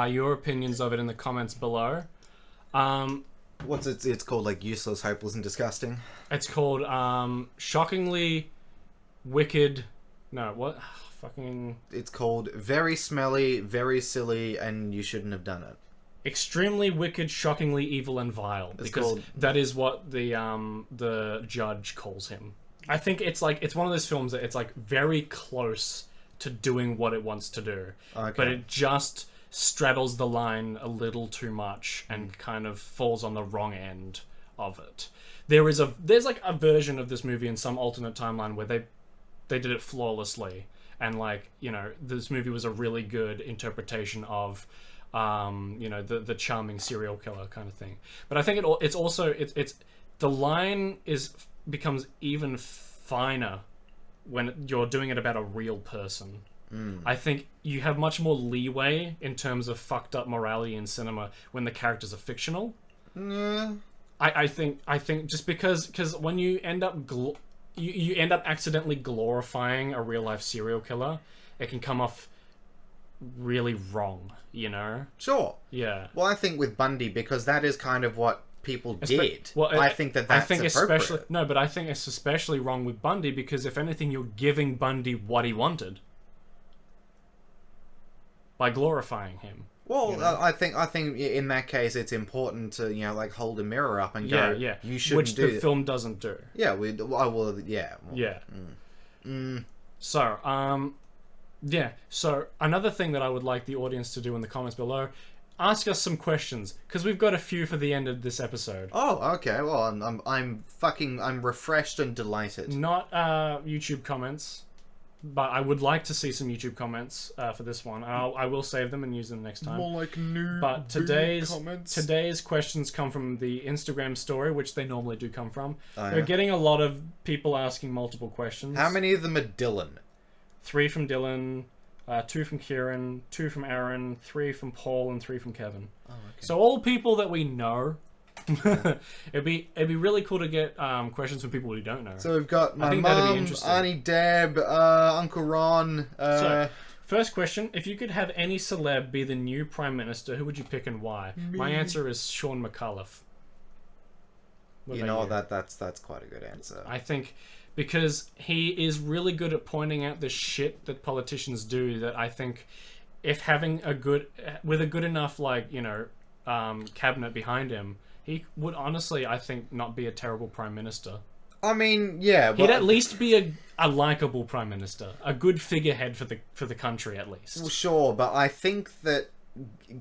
your opinions of it in the comments below. What's it's called, like Useless, Hopeless, and Disgusting? It's called Shockingly Wicked... No, what? Fucking... It's called Very Smelly, Very Silly, and You Shouldn't Have Done It. Extremely Wicked, Shockingly Evil, and Vile. Because that is what the judge calls him. I think it's one of those films that it's like very close to doing what it wants to do. Okay. But it just straddles the line a little too much and kind of falls on the wrong end of it. There's like a version of this movie in some alternate timeline where they did it flawlessly, and like, you know, this movie was a really good interpretation of you know, the charming serial killer kind of thing. But I think it's also the line becomes even finer when you're doing it about a real person. I think you have much more leeway in terms of fucked up morality in cinema when the characters are fictional. I think just because when you end up you end up accidentally glorifying a real life serial killer, it can come off really wrong, you know? Sure. Yeah. Well, I think with Bundy, because that is kind of what people did. Well, I think that's appropriate. But I think it's especially wrong with Bundy because if anything, you're giving Bundy what he wanted by glorifying him. Well, you know? I think in that case it's important to, you know, like hold a mirror up and go, you shouldn't do which the film doesn't do. Yeah, So, so another thing that I would like the audience to do in the comments below, ask us some questions, because we've got a few for the end of this episode. Oh, okay. Well, I'm refreshed and delighted. Not YouTube comments, but I would like to see some YouTube comments for this one. I will save them and use them next time. More like new. But today's questions come from the Instagram story, which they normally do come from. We're getting a lot of people asking multiple questions. How many of them are Dylan? 3 from Dylan, 2 from Kieran, 2 from Aaron, 3 from Paul, and 3 from Kevin. Oh, okay. So all people that we know. it'd be really cool to get questions from people we don't know. So we've got my mum, Auntie Deb, Uncle Ron. So, first question: if you could have any celeb be the new prime minister, who would you pick and why? Me. My answer is Sean McAuliffe. That's quite a good answer. I think. Because he is really good at pointing out the shit that politicians do, that I think if having a good enough, like, you know, cabinet behind him, he would honestly, I think, not be a terrible prime minister. I mean, yeah, but... He'd at least be a likable prime minister, a good figurehead for the country at least. Well, sure, but I think that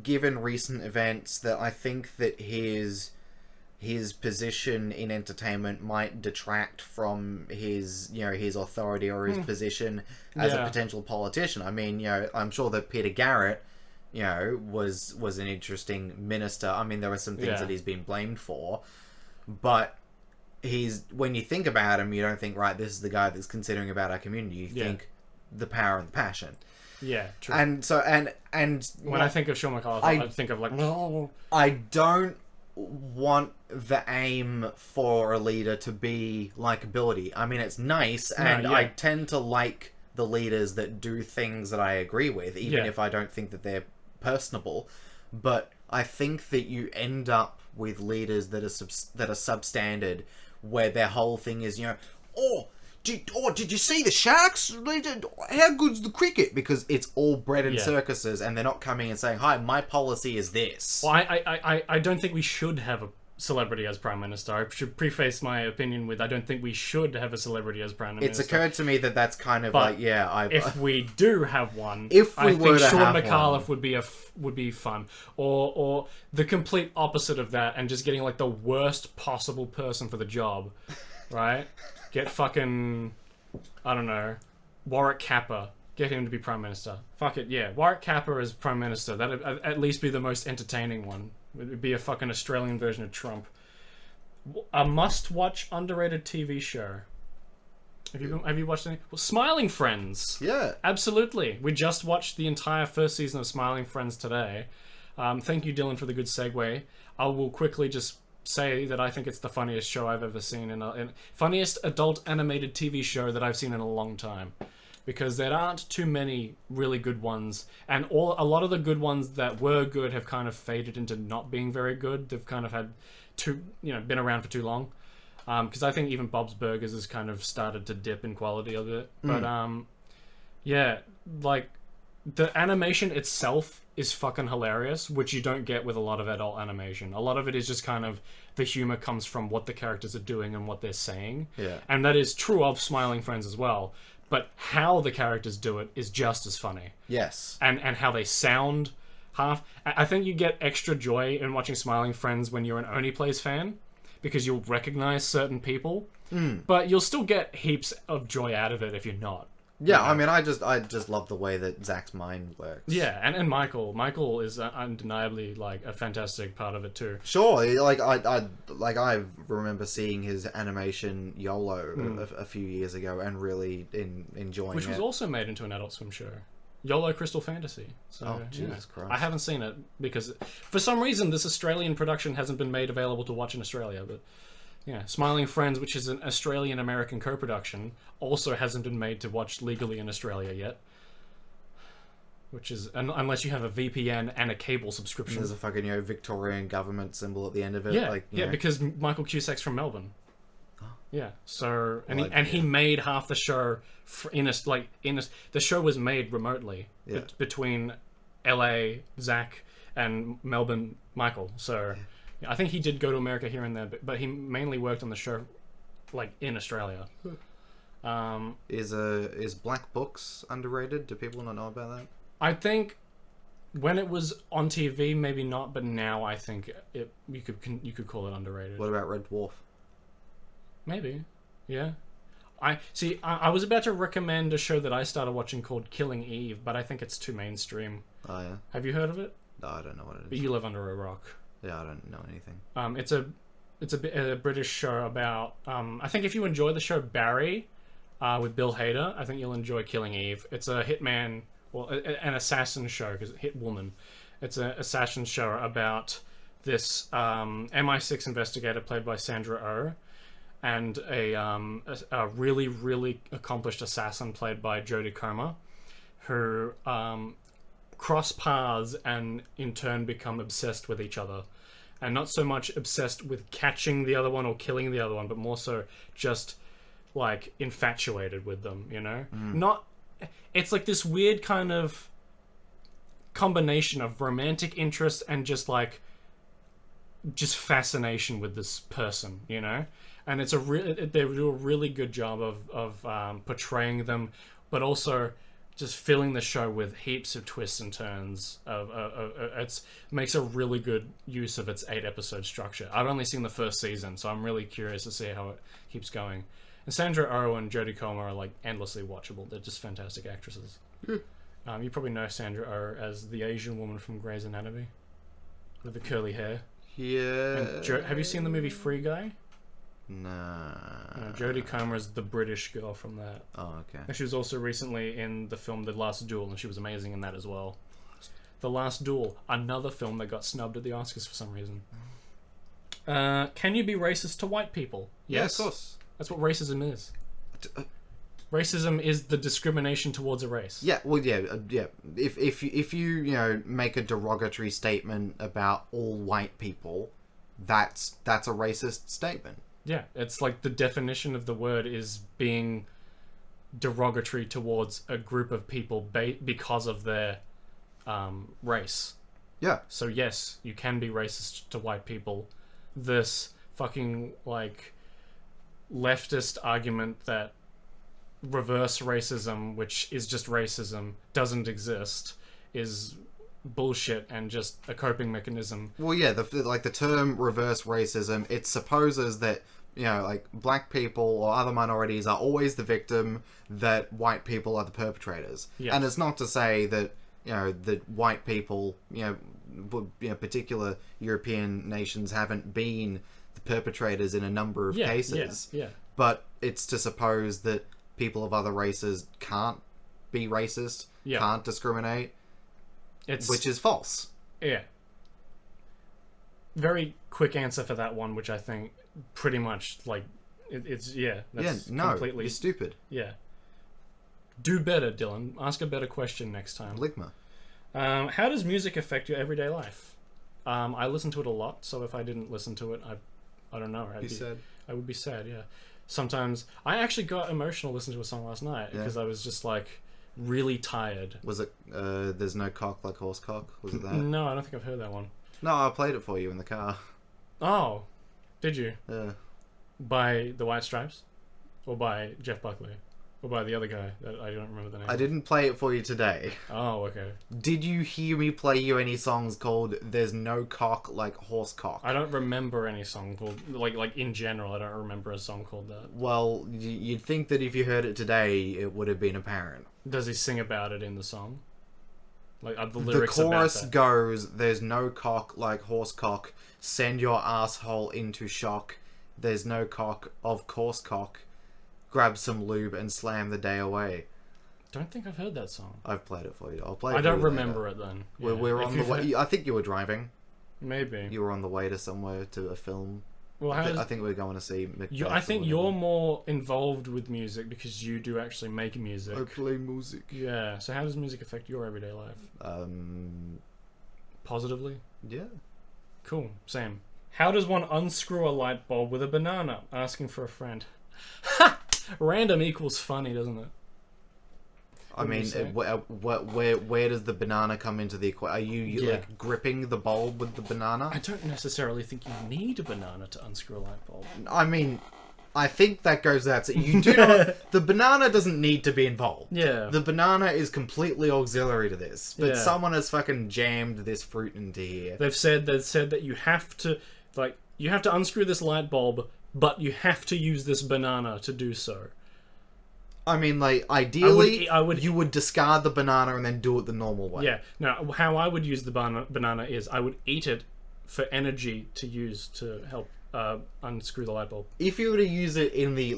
given recent events, that I think that his position in entertainment might detract from his authority or his position as a potential politician. I mean, you know, I'm sure that Peter Garrett, you know, was an interesting minister. I mean, there are some things that he's been blamed for, but when you think about him, you don't think, right, this is the guy that's considering about our community. You think the power and the passion. Yeah, true. And so, and when I think of Sean McAuliffe, I think of like, no. I don't want the aim for a leader to be likability. I mean, it's nice, and I tend to like the leaders that do things that I agree with, even if I don't think that they're personable. But I think that you end up with leaders that are substandard, where their whole thing is, you know, did you see the Sharks? How good's the cricket? Because it's all bread and circuses, and they're not coming and saying, "Hi, my policy is this." Well, I don't think we should have a celebrity as prime minister. I should preface my opinion with, I don't think we should have a celebrity as prime minister. It's occurred to me that that's kind of but like, if we do have one, I think Sean McAuliffe would be fun, or the complete opposite of that, and just getting like the worst possible person for the job, right? Get fucking, I don't know, Warwick Capper. Get him to be prime minister. Fuck it, yeah. Warwick Capper as prime minister. That'd at least be the most entertaining one. It would be a fucking Australian version of Trump. A must-watch underrated TV show. Have you watched any? Well, Smiling Friends. Yeah. Absolutely. We just watched the entire first season of Smiling Friends today. Thank you, Dylan, for the good segue. I will quickly just say that I think it's the funniest show I've ever seen, and funniest adult animated TV show that I've seen in a long time, because there aren't too many really good ones, and a lot of the good ones that were good have kind of faded into not being very good. They've kind of had been around for too long, because I think even Bob's Burgers has kind of started to dip in quality a bit. But like the animation itself is fucking hilarious, which you don't get with a lot of adult animation. A lot of it is just kind of the humor comes from what the characters are doing and what they're saying. Yeah. And that is true of Smiling Friends as well. but how the characters do it is just as funny. Yes. And how they sound I think you get extra joy in watching Smiling Friends when you're an Only Plays fan, because you'll recognize certain people, but you'll still get heaps of joy out of it if you're not. Yeah, I mean, I just love the way that Zach's mind works. Yeah, and Michael is undeniably like a fantastic part of it too. Sure, like I remember seeing his animation YOLO a few years ago and really enjoying it. Which was also made into an Adult Swim show. YOLO Crystal Fantasy. So, Jesus Christ. I haven't seen it because for some reason this Australian production hasn't been made available to watch in Australia, but yeah, Smiling Friends, which is an Australian-American co-production, also hasn't been made to watch legally in Australia yet. Which is, unless you have a VPN and a cable subscription. There's a fucking, Victorian government symbol at the end of it. Yeah, like, because Michael Cusack's from Melbourne. Yeah, so Well, he made half the show the show was made remotely between LA Zach and Melbourne Michael. So I think he did go to America here and there, but he mainly worked on the show like in Australia. Is Black Books underrated? Do people not know about that? I think when it was on TV, maybe not, but now I think you could call it underrated. What about Red Dwarf? Maybe, yeah. I was about to recommend a show that I started watching called Killing Eve, but I think it's too mainstream. Oh yeah. Have you heard of it? No, I don't know what it is. But you live under a rock. Yeah, I don't know anything. It's a British show about. I think if you enjoy the show Barry, with Bill Hader, I think you'll enjoy Killing Eve. It's a hitman, well, an assassin show because hit woman. It's an assassin show about this MI6 investigator played by Sandra Oh, and a really, really accomplished assassin played by Jodie Comer, who cross paths and in turn become obsessed with each other. And not so much obsessed with catching the other one or killing the other one, but more so just like infatuated with them, It's like this weird kind of combination of romantic interest and just fascination with this person, And it's they do a really good job of portraying them, but also just filling the show with heaps of twists and turns. It makes a really good use of its 8-episode structure. I've only seen the first season, so I'm really curious to see how it keeps going. And Sandra Oh and Jodie Comer are like endlessly watchable. They're just fantastic actresses. You probably know Sandra Oh as the Asian woman from Grey's Anatomy with the curly hair. Yeah. Have you seen the movie Free Guy? Nah. Jodie Comer is the British girl from that. Oh, okay. And she was also recently in the film The Last Duel, and she was amazing in that as well. The Last Duel, another film that got snubbed at the Oscars for some reason. Can you be racist to white people? Yes, of course. That's what racism is. Racism is the discrimination towards a race. Yeah, well, yeah. If you make a derogatory statement about all white people, that's a racist statement. Yeah, it's like the definition of the word is being derogatory towards a group of people because of their race. Yeah. So yes, you can be racist to white people. This fucking leftist argument that reverse racism, which is just racism, doesn't exist, is bullshit and just a coping mechanism. Well, yeah, the term reverse racism, it supposes that black people or other minorities are always the victim, that white people are the perpetrators. Yes. And it's not to say that that white people, particular European nations haven't been the perpetrators in a number of cases. Yeah. But it's to suppose that people of other races can't be racist, can't discriminate, which is false. Yeah. Very quick answer for that one, which I think pretty much that's completely you're stupid. Yeah. Do better, Dylan. Ask a better question next time. Ligma. How does music affect your everyday life? I listen to it a lot, so if I didn't listen to it, I don't know. I would be sad, yeah. Sometimes I actually got emotional listening to a song last night because I was just really tired. Was it There's No Cock Like Horse Cock? Was it that? No, I don't think I've heard that one. No, I played it for you in the car. Oh, did you? Yeah. By the White Stripes? Or by Jeff Buckley? Or by the other guy. I don't remember the name. I didn't play it for you today. Oh, okay. Did you hear me play you any songs called "There's No Cock Like Horse Cock"? I don't remember any song called... Like, in general, I don't remember a song called that. Well, you'd think that if you heard it today, it would have been apparent. Does he sing about it in the song? Like, are the The lyrics chorus about that? goes, "There's no cock like horse cock. Send your asshole into shock. There's no cock, of course cock. Grab some lube and slam the day away." Don't think I've heard that song. I've played it for you. I'll play it I for don't you remember later. it then. We're If on the you've way. heard- I think you were driving. Maybe. You were on the way to somewhere, to a film. Well, how does... I think we're going to see Macbeth. I think or you're whatever. more involved with music because you do actually make music. I play music. Yeah, so how does music affect your everyday life? Positively? Yeah. Cool. Sam. How does one unscrew a light bulb with a banana? Asking for a friend. Ha! Random equals funny, doesn't it? I What do you mean, say? where does the banana come into the equation? Are you Yeah. like gripping the bulb with the banana? I don't necessarily think you need a banana to unscrew a light bulb. I mean, I think that goes out. So you do not. The banana doesn't need to be involved. Yeah. The banana is completely auxiliary to this, but Yeah. someone has fucking jammed this fruit into here. They've said that you have to unscrew this light bulb, but you have to use this banana to do so. I mean, like, ideally, I would- you would discard the banana and then do it the normal way. Yeah. Now, how I would use the banana is I would eat it for energy to use to help unscrew the light bulb. If you were to use it in the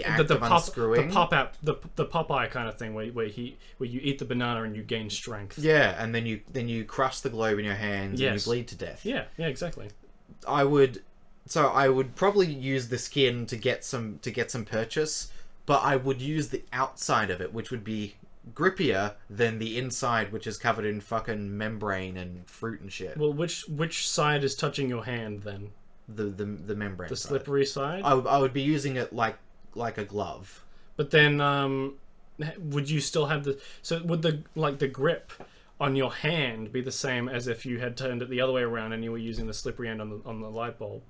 act of unscrewing, the Popeye kind of thing where you eat the banana and you gain strength. yeah, and then you crush the globe in your hands Yes. and you bleed to death. Yeah, exactly. I would probably use the skin to get some purchase, but I would use the outside of it, which would be grippier than the inside, which is covered in fucking membrane and fruit and shit. Well, which side is touching your hand then? The membrane. The side. slippery side? I would be using it like a glove. But then would you still have would the grip on your hand be the same as if you had turned it the other way around and you were using the slippery end on the light bulb?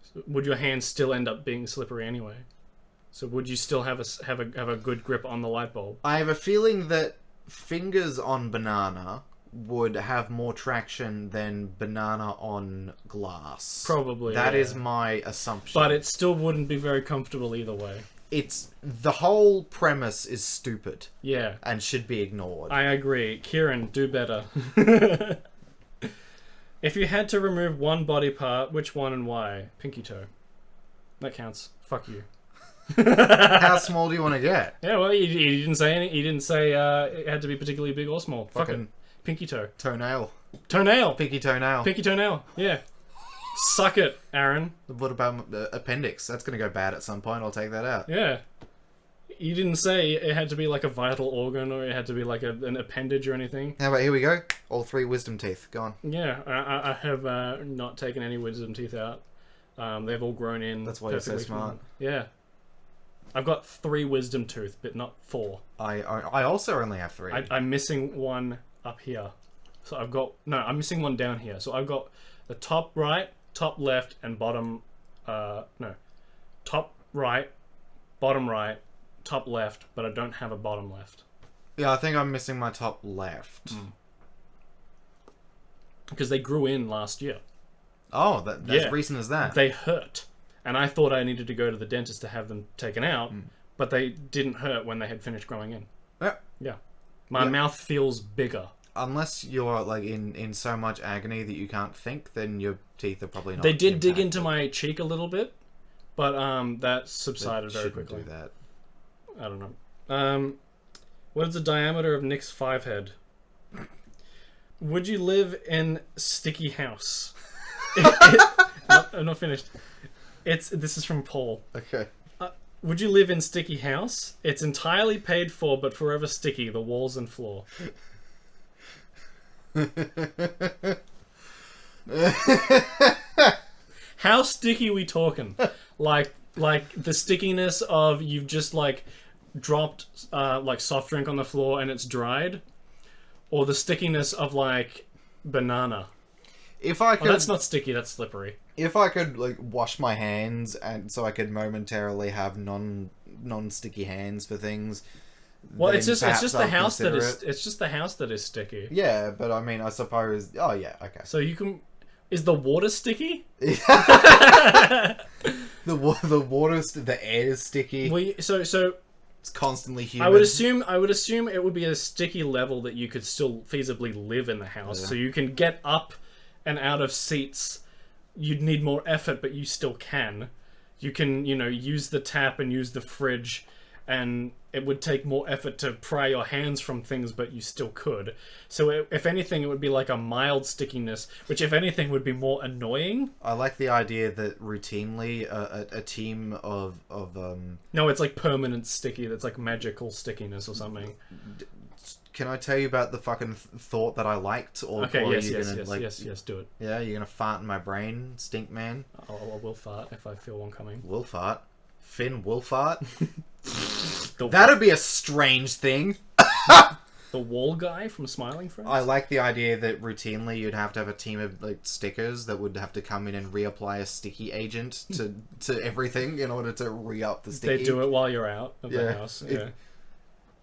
So would your hand still end up being slippery anyway? So would you still have a good grip on the light bulb? I have a feeling that fingers on banana would have more traction than banana on glass. Probably. That yeah. is my assumption. But it still wouldn't be very comfortable either way. It's the whole premise is stupid Yeah. and should be ignored. I agree. Kieran, do better. If you had to remove one body part, which one and why? Pinky toe. That counts. Fuck you. How small do you want to get? Yeah, well, he didn't say any. He didn't say it had to be particularly big or small. Fuck it. Fucking Pinky toe. toenail. Toenail. Pinky toenail. Pinky toenail. Yeah. Suck it, Aaron. What about appendix? That's going to go bad at some point. I'll take that out. Yeah. You didn't say it had to be like a vital organ or it had to be like an appendage or anything. How about here we go? All 3 wisdom teeth. Go on. Yeah, I have not taken any wisdom teeth out. They've all grown in. That's why you're so perfectly smart. fine. Yeah. I've got 3 wisdom tooth, but not 4. I also only have 3. I'm missing one up here. So I'm missing one down here. So I've got the top right, top left, and bottom, top right, bottom right, top left, but I don't have a bottom left. Yeah, I think I'm missing my top left. Because they grew in last year. Oh, that's Yeah. recent as that. They hurt. And I thought I needed to go to the dentist to have them taken out, but they didn't hurt when they had finished growing in. Yeah. Yeah. My mouth feels bigger. Unless you're like in so much agony that you can't think, then your teeth are probably not. They did dig impacted. into my cheek a little bit, but that They subsided very shouldn't quickly. do that. I don't know. What is the diameter of Nick's 5 head? Would you live in sticky house? I'm not finished. This is from Paul. Okay. Would you live in sticky house? It's entirely paid for, but forever sticky. The walls and floor. How sticky we talking? Like the stickiness of you've just like dropped like soft drink on the floor and it's dried, or the stickiness of like banana. If I Oh, could, that's not sticky. That's slippery. if I could like wash my hands and so I could momentarily have non-sticky hands for things. Well, then it's just perhaps the I'll house that consider is it. it's just the house that is sticky. Yeah, but I mean, I suppose. Oh yeah, okay. So you can. Is the water sticky? The water, the air is sticky. So It's constantly humid. I would assume it would be a sticky level that you could still feasibly live in the house. Yeah. So you can get up and out of seats. You'd need more effort, but you still can. You can, use the tap and use the fridge, and it would take more effort to pry your hands from things, but you still could. So if anything, it would be like a mild stickiness, which if anything would be more annoying. I like the idea that routinely a team of No, it's like permanent sticky. That's like magical stickiness or something. Can I tell you about the fucking thought that I liked? Okay, or yes, are you yes, gonna, yes, like, yes, do it. Yeah, you're gonna fart in my brain, stink man. I will fart if I feel one coming. Will fart. Finn will fart. The, That'd be a strange thing. the wall guy from Smiling Friends? I like the idea that routinely you'd have to have a team of like stickers that would have to come in and reapply a sticky agent to everything in order to re-up the sticky. They do it while you're out of the Yeah. house. Yeah.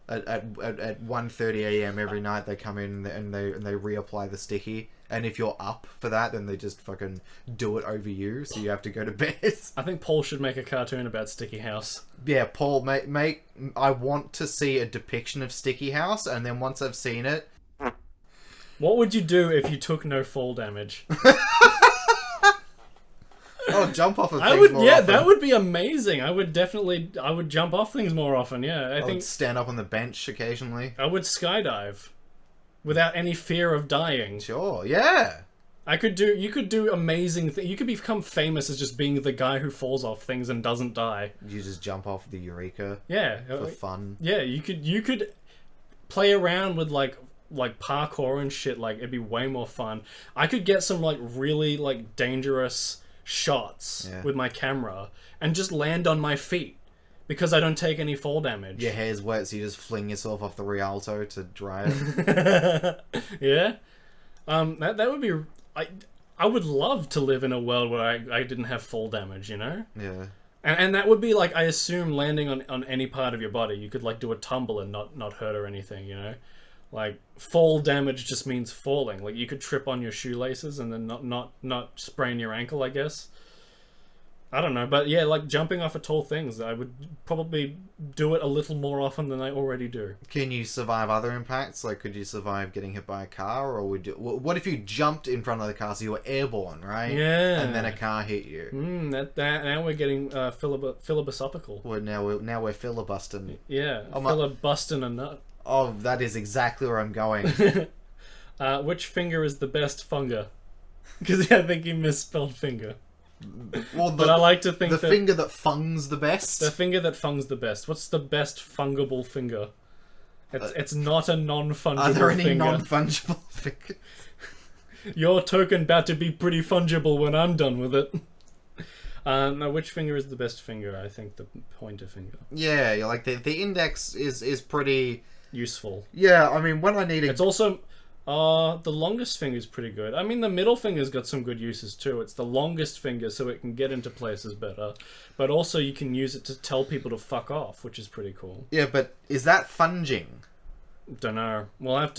At 1:30 a.m. every night they come in and they reapply the sticky, and if you're up for that then they just fucking do it over you, so you have to go to bed. I think Paul should make a cartoon about Sticky House. Yeah, Paul, make I want to see a depiction of Sticky House, and then once I've seen it, What would you do if you took no fall damage? I'll jump off of things I would, more yeah, often. that would be amazing. I would jump off things more often. Yeah, I I would think stand up on the bench occasionally. I would skydive without any fear of dying. Sure, yeah. You could do amazing things. You could become famous as just being the guy who falls off things and doesn't die. You just jump off the Eureka Yeah, for fun. yeah. You could play around with like parkour and shit. Like it'd be way more fun. I could get some like really like dangerous shots with my camera and just land on my feet because I don't take any fall damage. Your hair's wet, so you just fling yourself off the Rialto to dry it. Yeah. That would be. I would love to live in a world where I didn't have fall damage, Yeah. And that would be like, I assume, landing on any part of your body. You could like do a tumble and not hurt or anything, Like fall damage just means falling. Like you could trip on your shoelaces and then not sprain your ankle, I guess. I don't know, but yeah, like jumping off of tall things, I would probably do it a little more often than I already do. Can you survive other impacts? Like, could you survive getting hit by a car, or would you? What if you jumped in front of the car, so you were airborne, right? Yeah. And then a car hit you. That now we're getting philosophical. Well, now we're filibustering. Yeah, I'm filibusting a nut. Oh, that is exactly where I'm going. Which finger is the best funga? Because I think you misspelled finger. Well, But I like to think the that finger that fungs the best. the finger that fungs the best. What's the best fungible finger? It's not a non-fungible Are there any finger. non-fungible fingers? Your token about to be pretty fungible when I'm done with it. No, which finger is the best finger? I think the pointer finger. Yeah, like the index is pretty Useful. Yeah, I mean, when I need It's also... the longest finger is pretty good. I mean, the middle finger's got some good uses too. It's the longest finger, so it can get into places better. But also, you can use it to tell people to fuck off, which is pretty cool. Yeah, but is that funging? Don't know. I'll have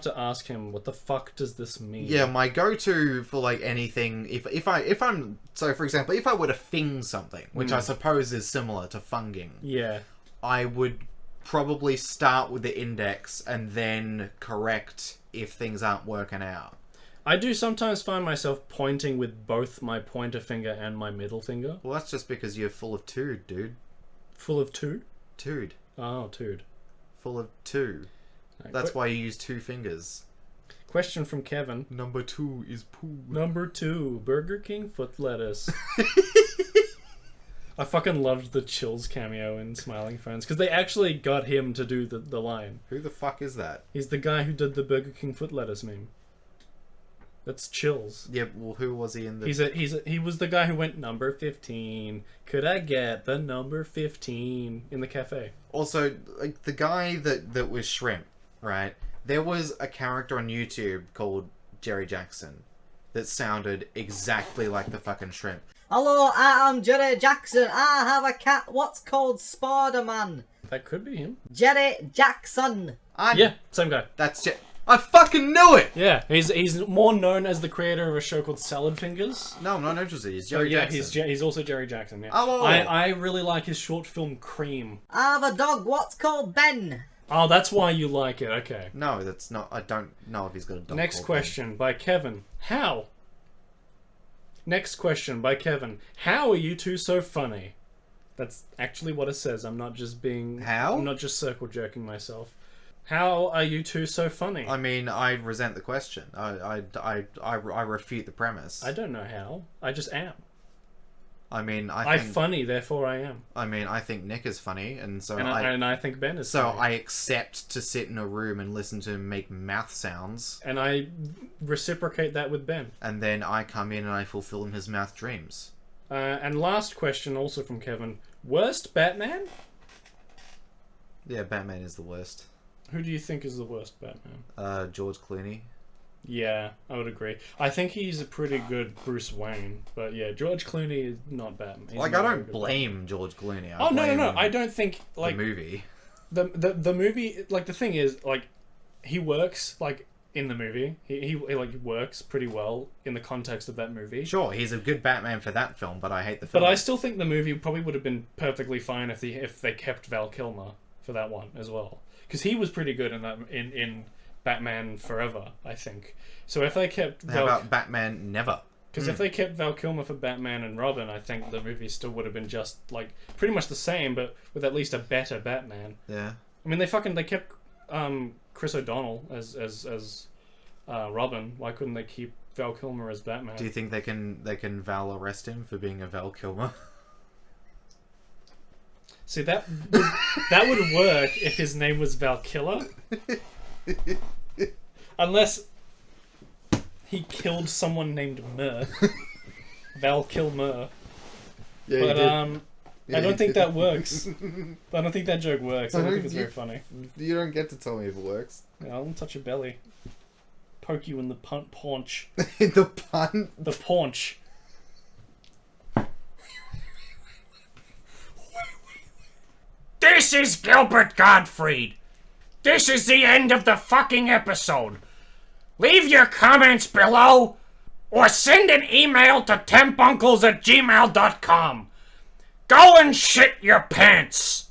to ask him. What the fuck does this mean? Yeah, my go-to for like anything, if I'm so for example, if I were to fing something, which I suppose is similar to funging, Yeah. I would probably start with the index and then correct if things aren't working out. I do sometimes find myself pointing with both my pointer finger and my middle finger. Well, that's just because you're full of tood, dude. Full of two? Tood. Oh, dude. Full of two. That's why you use two fingers. Question from Kevin. Number 2 is poo. Number 2, Burger King foot lettuce. I fucking loved the Chills cameo in Smiling Friends, because they actually got him to do the line. Who the fuck is that? He's the guy who did the Burger King foot lettuce meme. That's Chills. Yeah, well, who was he in the... He was the guy who went number 15. Could I get the number 15 in the cafe? Also, like, the guy that was Shrimp, right? There was a character on YouTube called Jerry Jackson that sounded exactly like the fucking Shrimp. Hello, I am Jerry Jackson. I have a cat what's called Spider-Man. That could be him. Jerry Jackson. Yeah, same guy. That's it. I fucking knew it! Yeah, he's more known as the creator of a show called Salad Fingers. No, I'm not interested. He's Oh, Jerry yeah, Jackson. he's also Jerry Jackson. Yeah. Oh. I really like his short film Cream. I have a dog what's called Ben. Oh, that's why you like it. Okay. No, that's not. I don't know if he's got a dog. Next called question by Kevin. How? Next question by Kevin. How are you two so funny? That's actually what it says. I'm not just being. How? I'm not just circle jerking myself. How are you two so funny? I mean, I resent the question. I refute the premise. I don't know how. I just am. I mean, I'm funny, therefore I am. I mean, I think Nick is funny, and so And I think Ben is so funny. I accept to sit in a room and listen to him make mouth sounds, And I reciprocate that with Ben. and then I come in and I fulfill his mouth dreams. And last question, also from Kevin. Worst Batman? Yeah, Batman is the worst. Who do you think is the worst Batman? George Clooney. Yeah, I would agree. I think he's a pretty good Bruce Wayne, but yeah, George Clooney is not Batman. He's Like, not I a very don't good blame George Clooney. Batman. Oh no! I don't think like the movie. the movie. Like the thing is, like he works like in the movie. He like works pretty well in the context of that movie. Sure, he's a good Batman for that film, but I hate the film. But I still think the movie probably would have been perfectly fine if they kept Val Kilmer for that one as well, because he was pretty good in that in Batman Forever, I think. So if they kept How about Batman Never? Because if they kept Val Kilmer for Batman and Robin, I think the movie still would have been just like pretty much the same, but with at least a better Batman. Yeah. I mean, they kept Chris O'Donnell as Robin. Why couldn't they keep Val Kilmer as Batman? Do you think they can Val arrest him for being a Val Kilmer? See, that would work if his name was Val Killer, unless he killed someone named Mur. Val Kilmer. Yeah, But Yeah, I don't think did. that works. I don't think that joke works. I don't think it's very funny. You don't get to tell me if it works. Yeah, I'll touch your belly. Poke you in the paunch. The pun. The paunch. This is Gilbert Gottfried. This is the end of the fucking episode. Leave your comments below or send an email to tempuncles@gmail.com. Go and shit your pants.